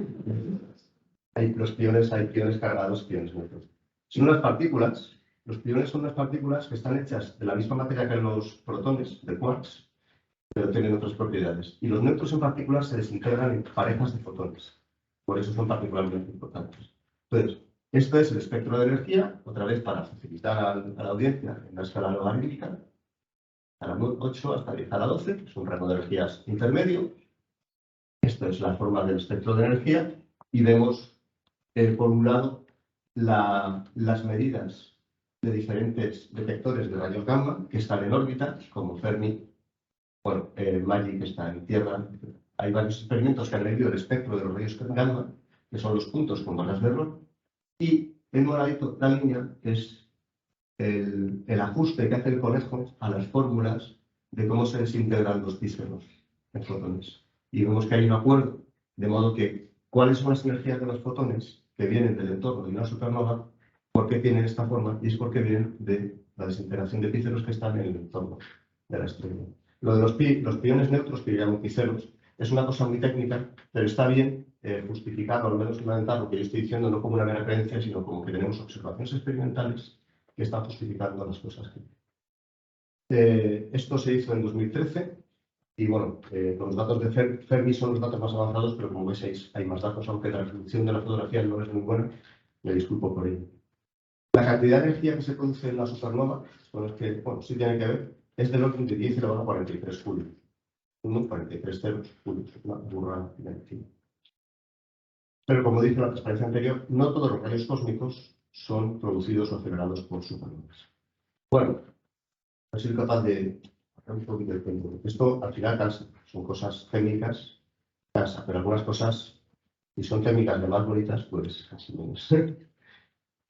hay piones cargados, piones neutros. Son unas partículas, los piones son unas partículas que están hechas de la misma materia que los protones, de quarks, pero tienen otras propiedades. Y los neutros en particular se desintegran en parejas de fotones. Por eso son particularmente importantes. Entonces, esto es el espectro de energía, otra vez para facilitar a la audiencia en la escala logarítmica, a la 8 hasta 10 a la 12, que es un rango de energías intermedio. Esto es la forma del espectro de energía y vemos, por un lado, las medidas de diferentes detectores de rayos gamma que están en órbita, como Fermi, bueno, MAGIC está en Tierra. Hay varios experimentos que han medido el espectro de los rayos gamma, que son los puntos con barras de error, y en moradito la línea es el ajuste que hace el conejo a las fórmulas de cómo se desintegran los píxeles en fotones. Y vemos que hay un acuerdo, de modo que cuáles son las energías de los fotones que vienen del entorno de una supernova, por qué tienen esta forma, y es porque vienen de la desintegración de píxeles que están en el entorno de la estrella. Lo de los piones neutros, que llamo píxeles, es una cosa muy técnica, pero está bien justificado, al menos fundamental, lo que yo estoy diciendo, no como una mera creencia, sino como que tenemos observaciones experimentales que están justificando las cosas que... esto se hizo en 2013 y bueno, con los datos de Fermi son los datos más avanzados, pero como veis hay más datos, aunque la resolución de la fotografía no es muy buena, me disculpo por ello. La cantidad de energía que se produce en la supernova, con el que, bueno, sí tiene que ver, es del orden de 10 elevado a 43 julios. 43 ceros julios, una burrada de energía. Pero como dije en la transparencia anterior, no todos los rayos cósmicos son producidos o acelerados por supernovas. Bueno, he sido capaz de hacer un poquito de tiempo. Esto al final cansa, son cosas técnicas, cansa, pero algunas cosas, si son técnicas de más bonitas, pues casi menos.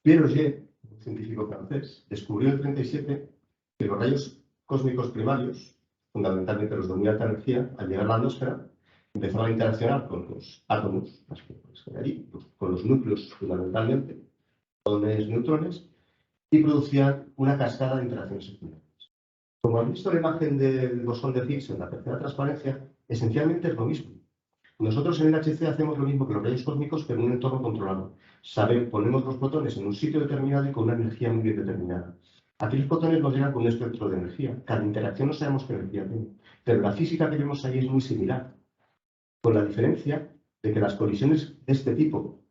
Pierre Auger, un científico francés, descubrió en 1937 que los rayos cósmicos primarios, fundamentalmente los de muy alta energía, al llegar a la atmósfera, empezaban a interaccionar con los átomos, las que hay allí, con los núcleos fundamentalmente, protones, neutrones, y producían una cascada de interacciones secundarias. Como han visto la imagen del bosón de Higgs en la tercera transparencia, esencialmente es lo mismo. Nosotros en el HC hacemos lo mismo que los rayos cósmicos, pero en un entorno controlado. Ponemos los protones en un sitio determinado y con una energía muy bien determinada. Aquí los protones nos llegan con un espectro de energía. Cada interacción no sabemos qué energía tiene, pero la física que vemos ahí es muy similar, con la diferencia de que las colisiones de este tipo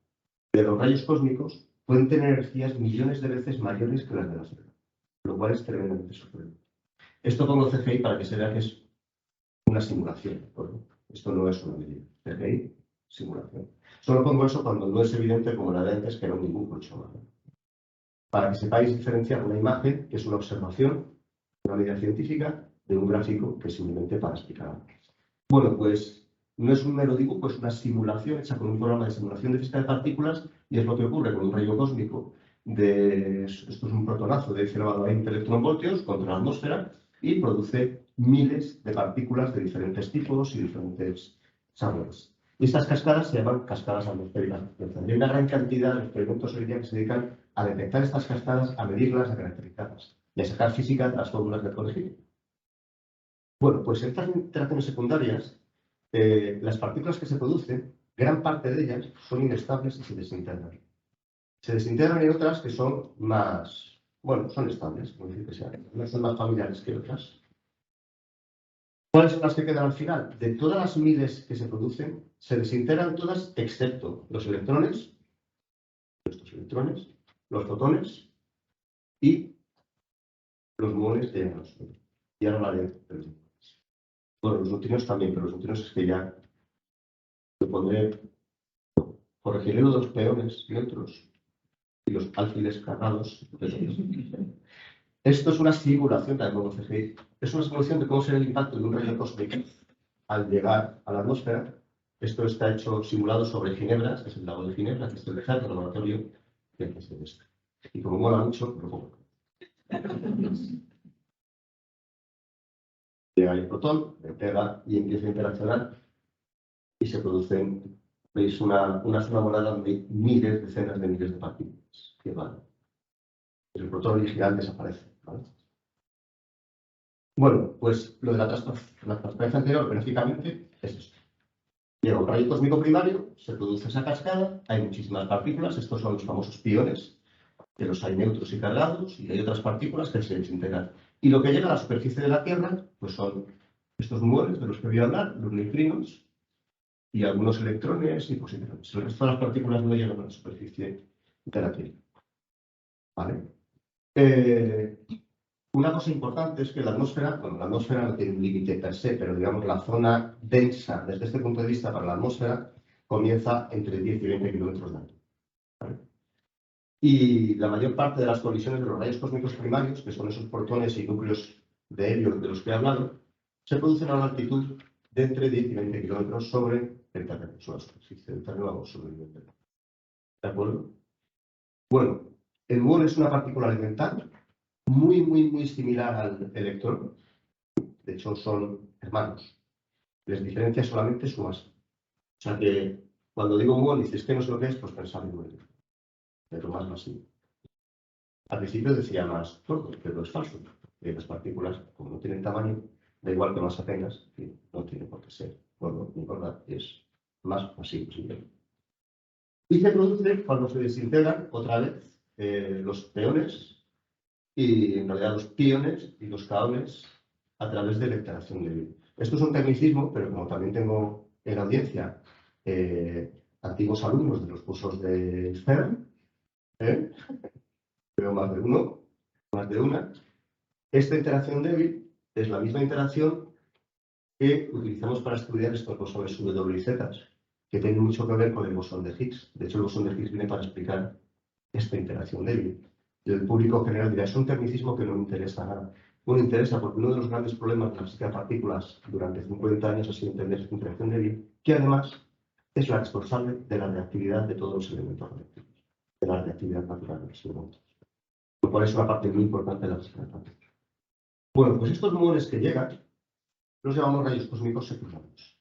de los rayos cósmicos pueden tener energías millones de veces mayores que las de la Tierra, lo cual es tremendamente sorprendente. Esto pongo CGI para que se vea que es una simulación. Esto no es una medida. CGI, simulación. Solo pongo eso cuando no es evidente, como la de antes, que era un dibujo hecho a mano. Para que sepáis diferenciar una imagen, que es una observación, una medida científica, de un gráfico, que es simplemente para explicar algo. Bueno, pues no es un mero dibujo, es una simulación hecha con un programa de simulación de física de partículas, y es lo que ocurre con un rayo cósmico esto es un protonazo de 10 elevado a 20 electronvoltios contra la atmósfera, y produce miles de partículas de diferentes tipos y diferentes sabores. Y estas cascadas se llaman cascadas atmosféricas. Hay una gran cantidad de experimentos hoy día que se dedican a detectar estas cascadas, a medirlas, a caracterizarlas y a sacar física de las fórmulas del colegio. Bueno, pues en estas interacciones secundarias, las partículas que se producen, gran parte de ellas son inestables y se desintegran. Se desintegran en otras que son más, bueno, son estables, como decir que sean, no son más familiares que otras. ¿Cuáles son las que quedan al final? De todas las miles que se producen, se desintegran todas excepto los electrones, los fotones y los muones de iones. Y ahora hablaré de los neutrones. Bueno, los neutrinos también, pero los neutrinos es que ya lo pondré, corregiré lo de los peones neutros y los álfiles cargados. Esto es una simulación, también como CGI, es una simulación de cómo será el impacto de un rayo cósmico al llegar a la atmósfera. Esto está hecho simulado sobre Ginebra, este es el lago de Ginebra, que es el laboratorio, que es este. Y como mola mucho, lo pongo. Llega el protón, le pega y empieza a interaccionar y se producen, veis, una zona morada de miles, decenas de miles de partículas que van. El protón original desaparece, ¿vale? Bueno, pues lo de la transparencia anterior, gráficamente, es esto. Llega un rayo cósmico primario, se produce esa cascada, hay muchísimas partículas, estos son los famosos piones, que los hay neutros y cargados, y hay otras partículas que se desintegran. Y lo que llega a la superficie de la Tierra, pues son estos muones de los que voy a hablar, los neutrinos, y algunos electrones y positrones. El resto de las partículas no llegan a la superficie de la Tierra. ¿Vale? Una cosa importante es que la atmósfera no tiene un límite per se, pero digamos la zona densa desde este punto de vista para la atmósfera comienza entre 10 y 20 kilómetros de altura. ¿Vale? Y la mayor parte de las colisiones de los rayos cósmicos primarios, que son esos protones y núcleos de helio de los que he hablado, se producen a una altitud de entre 10 y 20 kilómetros sobre el terreno, sobre la superficie del terreno o sobre el nivel del mar. ¿De acuerdo? Bueno, el muón es una partícula elemental muy similar al electrón. De hecho, son hermanos. Les diferencia solamente su masa. O sea que cuando digo muón y dices que no sé lo que es, pues pensad en un electrón. Pero más masivo. Al principio decía más tordo, pero es falso. Las partículas, como no tienen tamaño, da igual que masa tengas, no tiene por qué ser gordo ni gorda, es más masivos. Y se produce cuando se desintegran otra vez los peones y en realidad los piones y los kaones a través de la interacción débil. Esto es un tecnicismo, pero como también tengo en la audiencia antiguos alumnos de los cursos de CERN, veo más de uno, más de una, esta interacción débil es la misma interacción que utilizamos para estudiar estos bosones W y Z, que tienen mucho que ver con el bosón de Higgs. De hecho, el bosón de Higgs viene para explicar esta interacción débil. Y el público general dirá, es un tecnicismo que no me interesa nada. No me interesa porque uno de los grandes problemas de la física de partículas durante 50 años ha sido entender esta interacción débil, que además es la responsable de la reactividad de todos los elementos reactivos, de la reactividad natural de los elementos. Lo cual es una parte muy importante de la física de partículas. Bueno, pues estos muones que llegan los llamamos rayos cósmicos secundarios.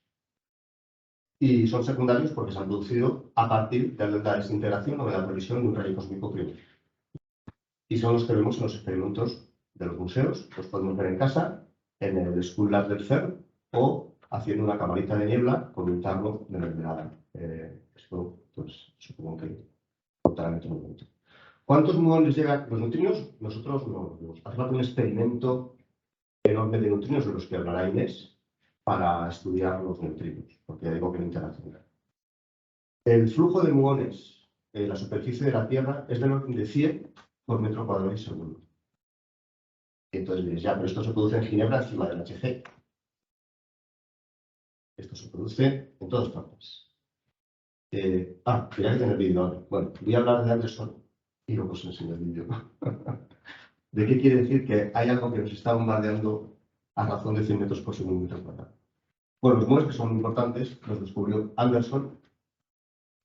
Y son secundarios porque se han producido a partir de la desintegración o de la provisión de un rayo cósmico primario. Y son los que vemos en los experimentos de los museos. Los podemos ver en casa, en el School Lab del CERN o haciendo una camarita de niebla con un tablo de mermelada. Esto, pues, supongo que contará en otro momento. ¿Cuántos muones llegan los neutrinos? Nosotros no los vemos. Hace falta un experimento enorme de neutrinos de los que hablará Inés para estudiar los neutrinos, porque ya digo que no interaccionan. El flujo de muones en la superficie de la Tierra es del orden de 100 por metro cuadrado y segundo. Entonces diréis, ya, pero esto se produce en Ginebra encima del HG. Esto se produce en todas partes. Tenía que tener vídeo ahora. Bueno, voy a hablar de Anderson y luego os enseño el vídeo. ¿De qué quiere decir que hay algo que nos está bombardeando a razón de 100 metros por segundo metro cuadrado? Bueno, los muones que son importantes los descubrió Anderson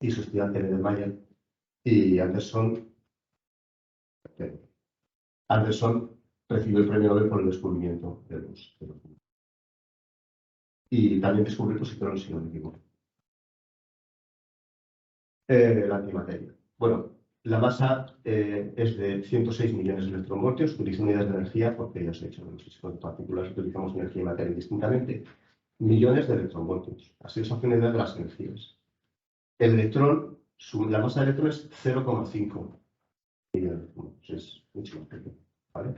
y su estudiante Neddermayer. Y Anderson recibió el premio Nobel por el descubrimiento de los muones. Y también descubrió positrones, si no me equivoco. La antimateria. Bueno, la masa es de 106 millones de electronvoltios. Utilizo unidades de energía porque ya os he dicho en los físicos de partículas utilizamos energía y materia distintamente. Millones de electronvoltios. Así os hace una idea de las energías. El electrón, la masa del electrón es 0,5 millones de electronvoltios. Es mucho más pequeño, ¿vale?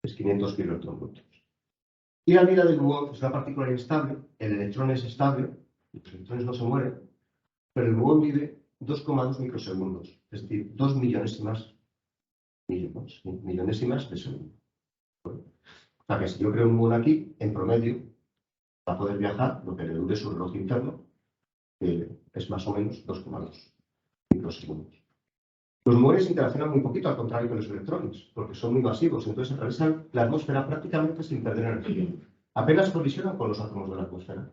Es 500 kiloelectronvoltios. Y la vida del muón es una partícula inestable. El electrón es estable, los electrones no se mueren, pero el muón vive 2,2 microsegundos, es decir, 2 millonésimas de segundo. Bueno, o sea que si yo creo un muón aquí, en promedio, va a poder viajar lo que le dure su reloj interno, que es más o menos 2,2 microsegundos. Los muones interaccionan muy poquito, al contrario que los electrones, porque son muy masivos, entonces atravesan la atmósfera prácticamente sin perder energía. Apenas colisionan con los átomos de la atmósfera.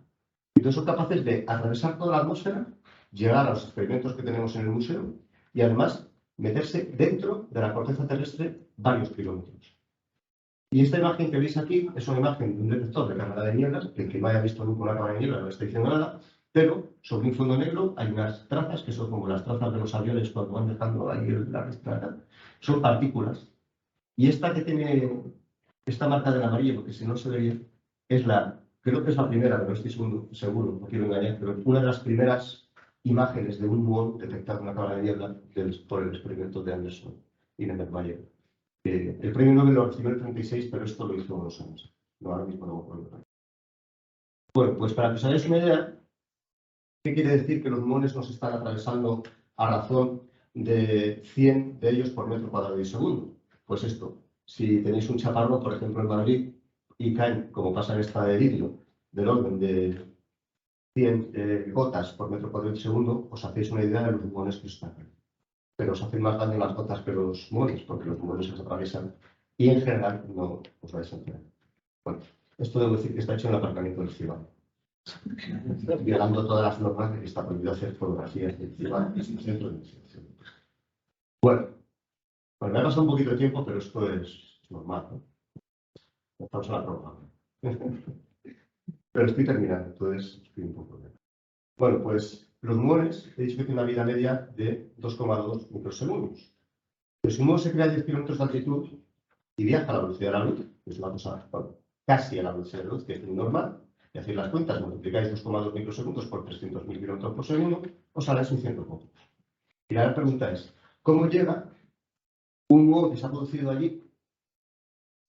Entonces son capaces de atravesar toda la atmósfera, llegar a los experimentos que tenemos en el museo y además meterse dentro de la corteza terrestre varios kilómetros. Y esta imagen que veis aquí es una imagen de un detector de cámara de nieblas, que quien no haya visto nunca una cámara de nieblas no está diciendo nada, pero sobre un fondo negro hay unas trazas que son como las trazas de los aviones cuando van dejando ahí la restricción. Son partículas. Y esta que tiene esta marca del amarillo, porque si no se ve bien, es creo que es la primera, pero no estoy seguro, no quiero engañar, pero una de las primeras imágenes de un muón detectado en una cámara de niebla por el experimento de Anderson y Neddermayer. El premio Nobel lo recibió en el 36, pero esto lo hizo unos años. No, ahora mismo no me acuerdo. Bueno, pues para que os hagáis una idea, ¿qué quiere decir que los muones nos están atravesando a razón de 100 de ellos por metro cuadrado y segundo? Pues esto, si tenéis un chaparrón, por ejemplo, en Madrid, y caen, como pasa en esta de vidrio, del orden de 100 gotas por metro cuadrado y segundo, os hacéis una idea de los muones que están. Pero os hacen más daño las gotas que los muones, porque los muones se atraviesan y en general no os vais a enterar. Bueno, esto debo decir que está hecho en el aparcamiento del Cibal, violando todas las normas de que está prohibido hacer fotografías del Cibal y sin centro de investigación. Bueno, pues me ha pasado un poquito de tiempo, pero esto es normal, ¿no? Estamos en la prueba. Pero estoy terminando, entonces estoy un poco bien. Bueno, pues los muones, he dicho que tienen una vida media de 2,2 microsegundos. Pero si un muón se crea a 10 kilómetros de altitud y viaja a la velocidad de la luz, que es una cosa, bueno, casi a la velocidad de la luz, que es muy normal, y hacéis las cuentas, multiplicáis 2,2 microsegundos por 300.000 kilómetros por segundo, os salen 600 voltios. Y la pregunta es, ¿cómo llega un muón que se ha producido allí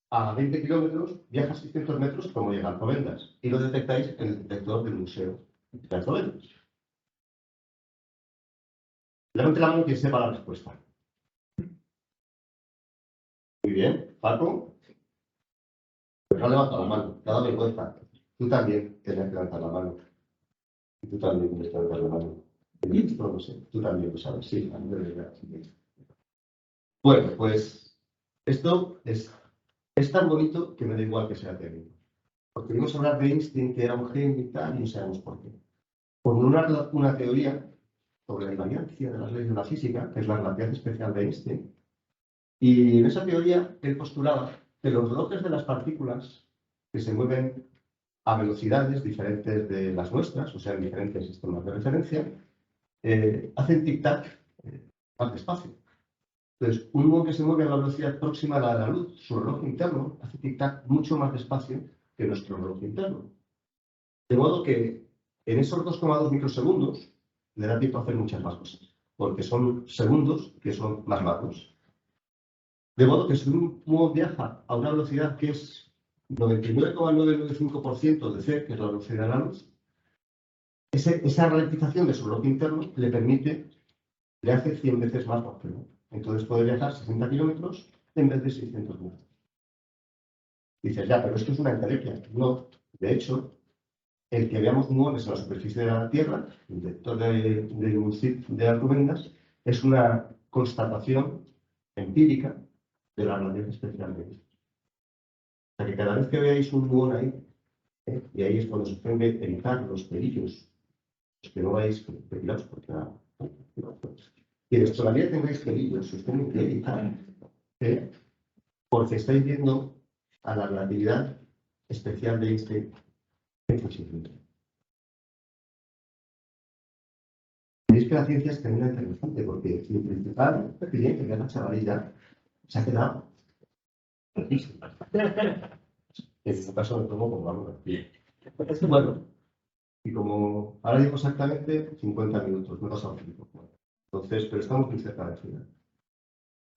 a 20 kilómetros, viaja 600 metros, como llega a Alcobendas? Y lo detectáis en el detector del Museo de Alcobendas. Levante la mano quien sepa la respuesta. Muy bien, Paco. Pues no levanta la mano, te ha dado vergüenza. Tú también tenías que levantar la mano. Y tú también tienes que levantar la mano. Esto no sé, tú también lo sabes, sí. Bueno, pues esto es tan bonito que me da igual que sea técnico. Porque vimos hablar de Einstein, que era un genio y tal, y no sabemos por qué. Por una teoría sobre la invariancia de las leyes de la física, que es la relatividad especial de Einstein. Y en esa teoría él postulaba que los relojes de las partículas que se mueven a velocidades diferentes de las nuestras, o sea, en diferentes sistemas de referencia, hacen tic-tac más despacio. Entonces, un muón que se mueve a la velocidad próxima a la de la luz, su reloj interno, hace tic-tac mucho más despacio que nuestro reloj interno. De modo que en esos 2,2 microsegundos le da tiempo a hacer muchas más cosas, porque son segundos que son más largos. De modo que si un muón viaja a una velocidad que es 99,995% de c, que es la velocidad de la luz, esa ralentización de su reloj interno le hace 100 veces más rápido. Entonces puede viajar 60 kilómetros en vez de 600 metros. Dices, ya, pero esto es una entelequia. No, de hecho, el que veamos muones en la superficie de la Tierra, el detector de Alcobendas, es una constatación empírica de la relatividad especial de Einstein. O sea que cada vez que veáis un muón ahí, y ahí es cuando se pueden evitar los pelillos, los que no vais depilados, porque quienes todavía tengáis pelillos, os tienen que evitar, porque estáis viendo a la relatividad especial de Einstein. Veis que la ciencia es tremendamente interesante, porque mi principal cliente, que es la chavalilla, se ha quedado. En su caso me tomo como valor. Bueno, y como ahora llevo exactamente 50 minutos, me he pasado un poco. Entonces, pero estamos muy cerca del final.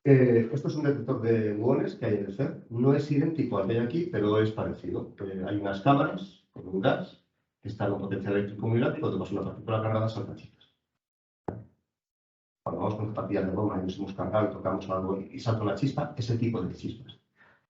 Esto es un detector de muones que hay en el CERN. No es idéntico al que hay aquí, pero es parecido. Hay unas cámaras con un gas que están en un potencial eléctrico muy grande y cuando pasa una partícula cargada salta chispas. Cuando vamos con zapatillas de goma y nos hemos cargado y tocamos algo y salta una chispa, ese tipo de chispas.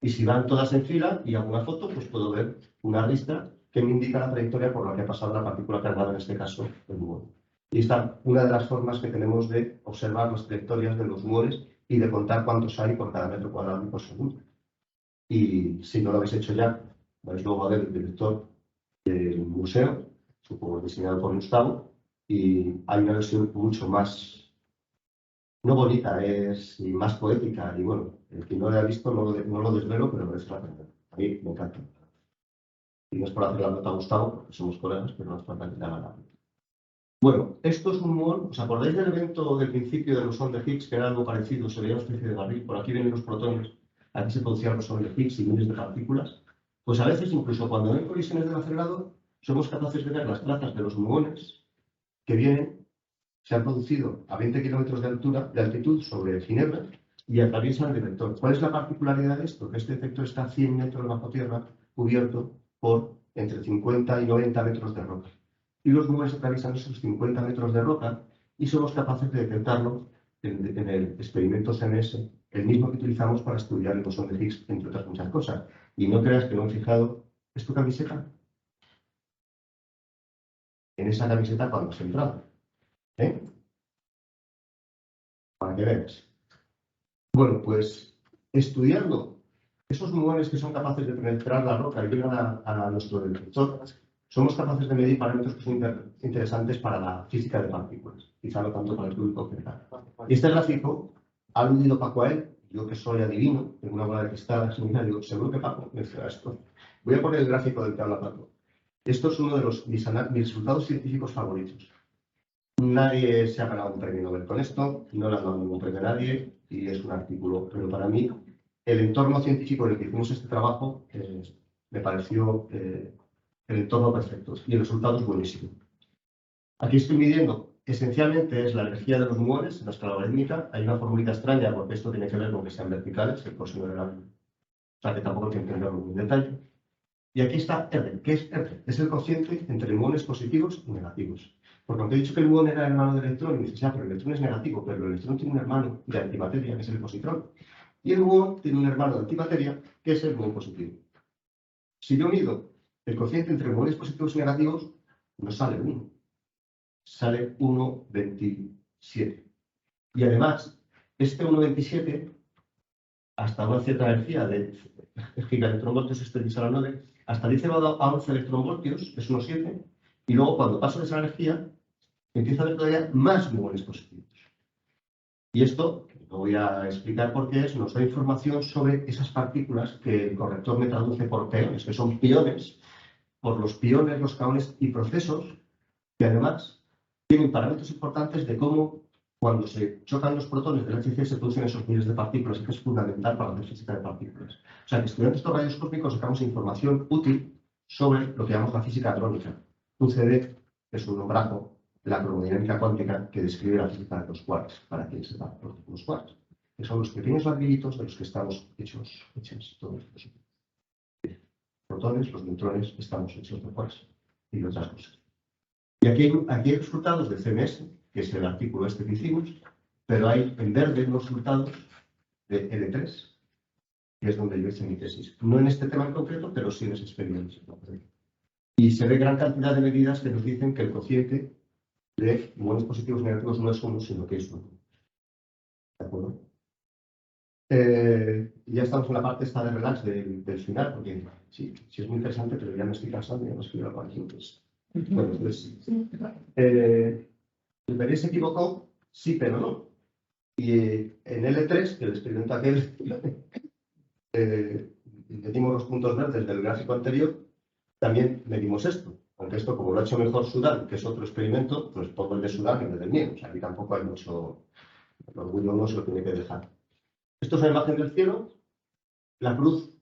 Y si van todas en fila y hago una foto, pues puedo ver una lista que me indica la trayectoria por la que ha pasado la partícula cargada, en este caso, el muón. Y esta es una de las formas que tenemos de observar las trayectorias de los muones y de contar cuántos hay por cada metro cuadrado y por segundo. Y si no lo habéis hecho ya, vais luego a ver el director del museo, supongo diseñado por Gustavo, y hay una versión mucho más, no bonita, es más poética. Y bueno, el que no lo haya visto no lo desvelo, pero merece la pena. A mí me encanta. Y no es por hacer la nota a Gustavo, porque somos colegas, pero no es para que le hagan la nota. Bueno, esto es un muón. ¿Os acordáis del evento del principio del bosón de Higgs, que era algo parecido? Se veía una especie de barril. Por aquí vienen los protones. Aquí se producía el bosón de Higgs y miles de partículas. Pues a veces, incluso cuando hay colisiones del acelerador, somos capaces de ver las trazas de los muones que vienen, se han producido a 20 kilómetros de altitud sobre Ginebra y atraviesan el detector. ¿Cuál es la particularidad de esto? Que este detector está a 100 metros bajo tierra, cubierto por entre 50 y 90 metros de roca. Y los muones atraviesan esos 50 metros de roca y somos capaces de detectarlo en el experimento CMS, el mismo que utilizamos para estudiar el bosón de Higgs, entre otras muchas cosas. Y no creas que no he fijado, ¿es tu camiseta? En esa camiseta cuando has entrado. Para que veas. Bueno, pues estudiando esos muones que son capaces de penetrar la roca y llegan a nuestro detector, somos capaces de medir parámetros que son interesantes para la física de partículas, quizá no tanto para el público general. Y este gráfico ha aludido Paco a él, yo que soy adivino, tengo una bola de cristal, digo, seguro que Paco menciona esto. Voy a poner el gráfico del que habla Paco. Esto es uno de mis resultados científicos favoritos. Nadie se ha ganado un premio Nobel con esto, no le han dado ningún premio a nadie y es un artículo, pero para mí el entorno científico en el que hicimos este trabajo me pareció el entorno perfecto y el resultado es buenísimo. Aquí estoy midiendo, esencialmente es la energía de los muones en la escala logarítmica. Hay una formulita extraña porque esto tiene que ver con que sean verticales, el coseno de la... O sea, que tampoco hay que entenderlo muy en detalle. Y aquí está R. ¿Qué es R? Es el cociente entre muones positivos y negativos. Porque aunque he dicho que el muón era el hermano del electrón, y me dices, pero el electrón es negativo, pero el electrón tiene un hermano de antimateria, que es el positrón. Y el muón tiene un hermano de antimateria, que es el muón positivo. Si yo mido el cociente entre muones positivos y negativos, no sale 1. Sale 1,27. Y además, este 1,27, hasta una cierta energía de gigaelectronvoltios extendidos a la 9, hasta dice a 11 electronvoltios, es 1,7, y luego cuando paso de esa energía, empieza a haber todavía más muones positivos. Y esto, lo voy a explicar por qué es, nos da información sobre esas partículas que el corrector me traduce por peones, que son piones, por los piones, los kaones y procesos, que además tienen parámetros importantes de cómo, cuando se chocan los protones del HC, se producen esos miles de partículas, y que es fundamental para la física de partículas. O sea, que estudiando estos rayos cósmicos sacamos información útil sobre lo que llamamos la física hadrónica. UCD es un nombrazo de la cromodinámica cuántica que describe la física de los quarks, para quien sepa los quarks, que son los pequeños ladrillitos de los que estamos hechos todos los protones, los neutrones, estamos hechos de quarks y de otras cosas. Y aquí hay resultados de CMS, que es el artículo este que hicimos, pero hay en verde unos resultados de L3, que es donde yo hice mi tesis. No en este tema en concreto, pero sí en ese experimento. Y se ve gran cantidad de medidas que nos dicen que el cociente de muones positivos y negativos no es 1, sino que es 1. ¿De acuerdo? Ya estamos en la parte esta de relax del final, porque sí es muy interesante, pero ya me estoy cansando y ya no escribo para aquí. Bueno, entonces sí. ¿El Perey se equivocó? Sí, pero no. Y en L3, que el experimento aquel, medimos los puntos verdes del gráfico anterior, también medimos esto. Aunque esto, como lo ha hecho mejor Sudán, que es otro experimento, pues pongo el de Sudán en vez del mío. O sea, aquí tampoco hay mucho... El orgullo no se lo tiene que dejar. Esto es una imagen del cielo. La cruz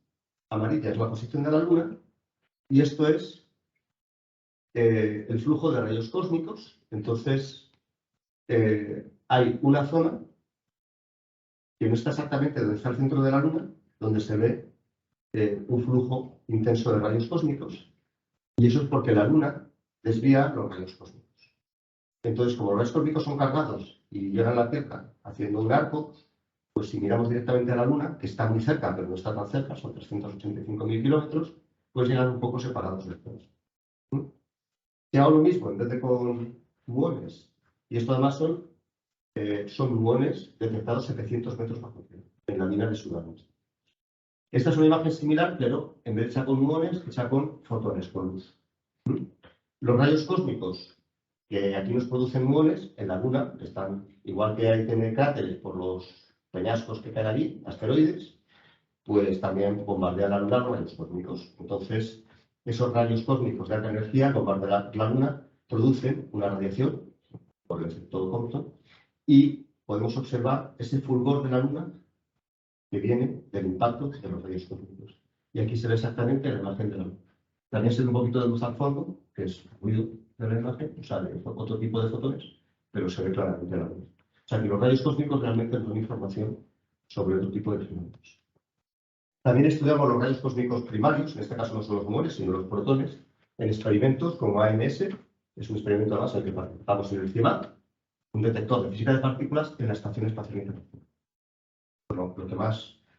amarilla es la posición de la Luna. Y esto es el flujo de rayos cósmicos. Entonces, hay una zona que no está exactamente donde está el centro de la Luna, donde se ve un flujo intenso de rayos cósmicos. Y eso es porque la Luna desvía los rayos cósmicos. Entonces, como los rayos cósmicos son cargados y llegan a la Tierra haciendo un arco, pues si miramos directamente a la Luna, que está muy cerca, pero no está tan cerca, son 385.000 kilómetros, pues llegan un poco separados de todos. Si hago lo mismo, en vez de con muones, y esto además son muones detectados 700 metros bajo cero, en la mina de Sudán. Esta es una imagen similar, pero en vez de echar con muones, echa con fotones, con luz. Los rayos cósmicos que aquí nos producen muones, en la Luna, están, igual que hay tiene cráteres por los peñascos que caen allí, asteroides, pues también bombardean la Luna los rayos cósmicos. Entonces, esos rayos cósmicos de alta energía bombardean la Luna, producen una radiación, por el efecto Compton, y podemos observar ese fulgor de la Luna que viene del impacto de los rayos cósmicos. Y aquí se ve exactamente la imagen de la Luna. También se ve un poquito de luz al fondo, que es ruido de la imagen, o sea, de otro tipo de fotones, pero se ve claramente la luz. O sea, que los rayos cósmicos realmente nos dan información sobre otro tipo de fenómenos. También estudiamos los rayos cósmicos primarios, en este caso no son los muones, sino los protones, en experimentos como AMS, es un experimento además en el que participamos en el CIEMAT, un detector de física de partículas en la Estación Espacial Internacional. Bueno,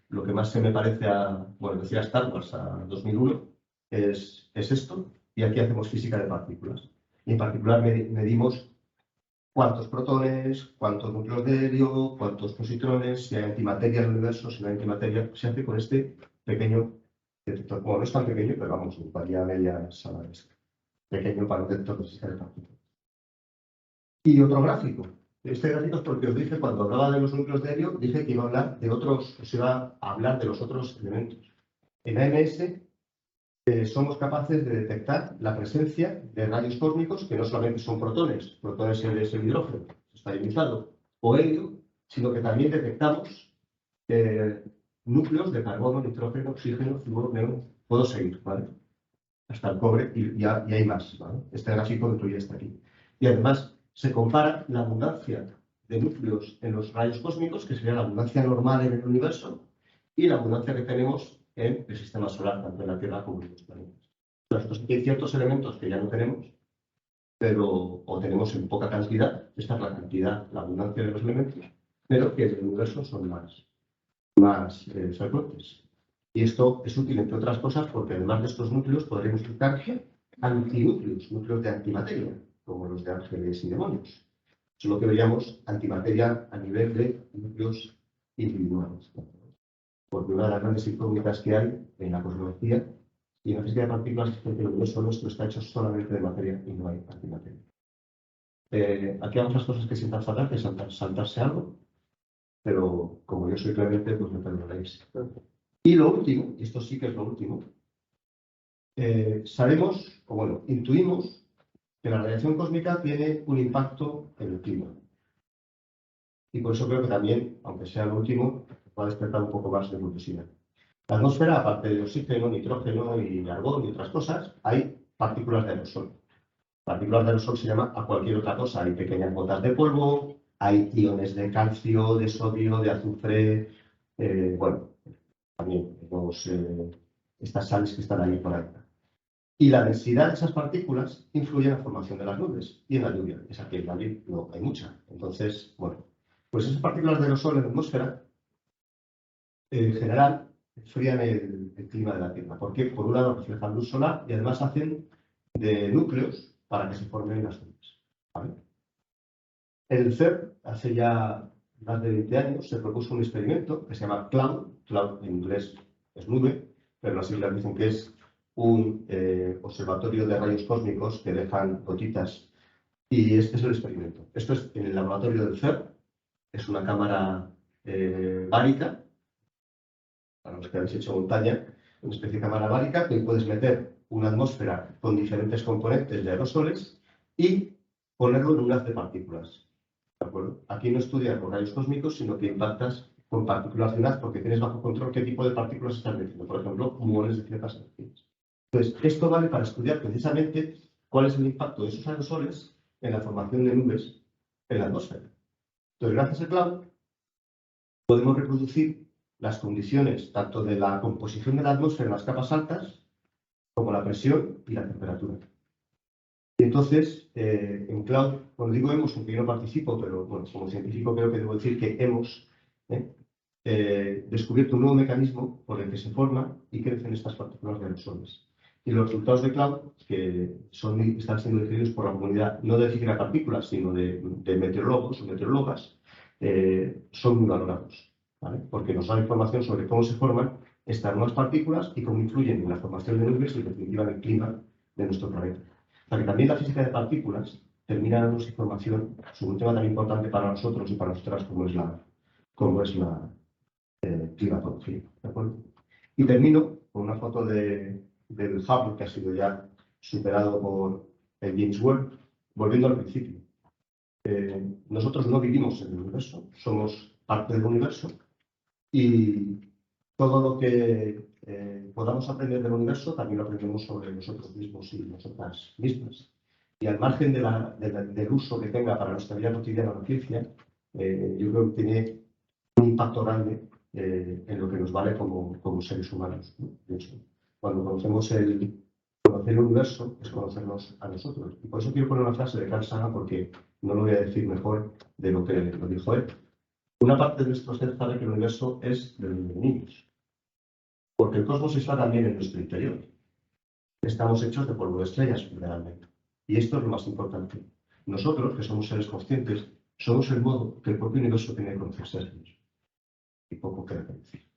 lo que más se me parece a, bueno, decía Star Wars, a 2001, es esto, y aquí hacemos física de partículas. Y en particular medimos cuántos protones, cuántos núcleos de helio, cuántos positrones, si hay antimateria en el universo, si no hay antimateria, se hace con este pequeño detector. Bueno, no es tan pequeño, pero vamos, varía media sala de esta. Pequeño para un detector de física de partículas. Y otro gráfico. Este gráfico es porque os dije, cuando hablaba de los núcleos de helio, dije que iba a hablar de otros, os iba a hablar de los otros elementos. En AMS somos capaces de detectar la presencia de rayos cósmicos que no solamente son protones es el hidrógeno, está ionizado, o helio, sino que también detectamos núcleos de carbono, nitrógeno, oxígeno, flúor, neón. Puedo seguir, ¿vale? hasta el cobre, y hay más, ¿vale? Este gráfico incluye hasta aquí. Y además se compara la abundancia de núcleos en los rayos cósmicos, que sería la abundancia normal en el universo, y la abundancia que tenemos en el sistema solar, tanto en la Tierra como en los planetas. Entonces, hay ciertos elementos que ya no tenemos, pero o tenemos en poca cantidad, esta es la cantidad, la abundancia de los elementos, pero que en el universo son más frecuentes. Y esto es útil, entre otras cosas, porque además de estos núcleos podremos buscar antinúcleos, núcleos de antimateria, como los de ángeles y demonios. Eso es lo que veríamos antimateria a nivel de núcleos individuales. Porque una de las grandes incógnitas que hay en la cosmología y en la física de partículas es que el universo nuestro está hecho solamente de materia y no hay antimateria. Aquí hay otras cosas que sientan fatal, que saltarse algo, pero como yo soy clemente, pues me perdonaréis. Y lo último, y esto sí que es lo último, sabemos, o bueno, intuimos que la radiación cósmica tiene un impacto en el clima. Y por eso creo que también, aunque sea lo último, va a despertar un poco más de curiosidad. La atmósfera, aparte de oxígeno, nitrógeno y argón y otras cosas, hay partículas de aerosol. Partículas de aerosol se llama a cualquier otra cosa. Hay pequeñas gotas de polvo, hay iones de calcio, de sodio, de azufre, bueno, también tenemos estas sales que están ahí por ahí. Y la densidad de esas partículas influye en la formación de las nubes y en la lluvia. Es aquí en Madrid no hay mucha. Entonces, bueno, pues esas partículas de aerosol en la atmósfera, en general, enfrían el clima de la Tierra. Porque, por un lado, reflejan luz solar y además hacen de núcleos para que se formen las nubes. ¿Vale? El CERN, hace ya más de 20 años, se propuso un experimento que se llama CLOUD. CLOUD en inglés es nube, pero las siglas dicen que es un observatorio de rayos cósmicos que dejan gotitas. Y este es el experimento. Esto es en el laboratorio del CERN. Es una cámara bárica, para los que habéis hecho montaña, una especie de cámara bárica que puedes meter una atmósfera con diferentes componentes de aerosoles y ponerlo en un haz de partículas. ¿De acuerdo? Aquí no estudias con rayos cósmicos, sino que impactas con partículas de un haz porque tienes bajo control qué tipo de partículas estás metiendo. Por ejemplo, muones de ciertas energías. Entonces, esto vale para estudiar precisamente cuál es el impacto de esos aerosoles en la formación de nubes en la atmósfera. Entonces, gracias al CLOUD, podemos reproducir las condiciones tanto de la composición de la atmósfera en las capas altas, como la presión y la temperatura. Y entonces, en CLOUD, cuando digo hemos, aunque yo no participo, pero bueno, como científico creo que debo decir que hemos descubierto un nuevo mecanismo por el que se forman y crecen estas partículas de aerosoles. Y los resultados de CLOUD, que están siendo definidos por la comunidad, no de física de partículas, sino de meteorólogos o meteorólogas, son muy valorados, ¿vale? Porque nos dan información sobre cómo se forman estas nuevas partículas y cómo influyen en la formación de nubes y en definitiva en el clima de nuestro planeta. O sea que también la física de partículas termina dándonos información sobre un tema tan importante para nosotros y para nosotras como es la climatología. ¿De acuerdo? Y termino con una foto del Hubble, que ha sido ya superado por el James Webb, volviendo al principio. Nosotros no vivimos en el universo, somos parte del universo y todo lo que podamos aprender del universo también lo aprendemos sobre nosotros mismos y nosotras mismas. Y al margen del uso que tenga para nuestra vida cotidiana la ciencia, yo creo que tiene un impacto grande en lo que nos vale como seres humanos, ¿no? De hecho, cuando conocer el universo es conocernos a nosotros. Y por eso quiero poner una frase de Carl Sagan, porque no lo voy a decir mejor de lo que lo dijo él. Una parte de nuestro ser sabe que el universo es de los niños, porque el cosmos está también en nuestro interior. Estamos hechos de polvo de estrellas, generalmente. Y esto es lo más importante. Nosotros, que somos seres conscientes, somos el modo que el propio universo tiene de conocerse a sí mismo. Y poco queda que decir.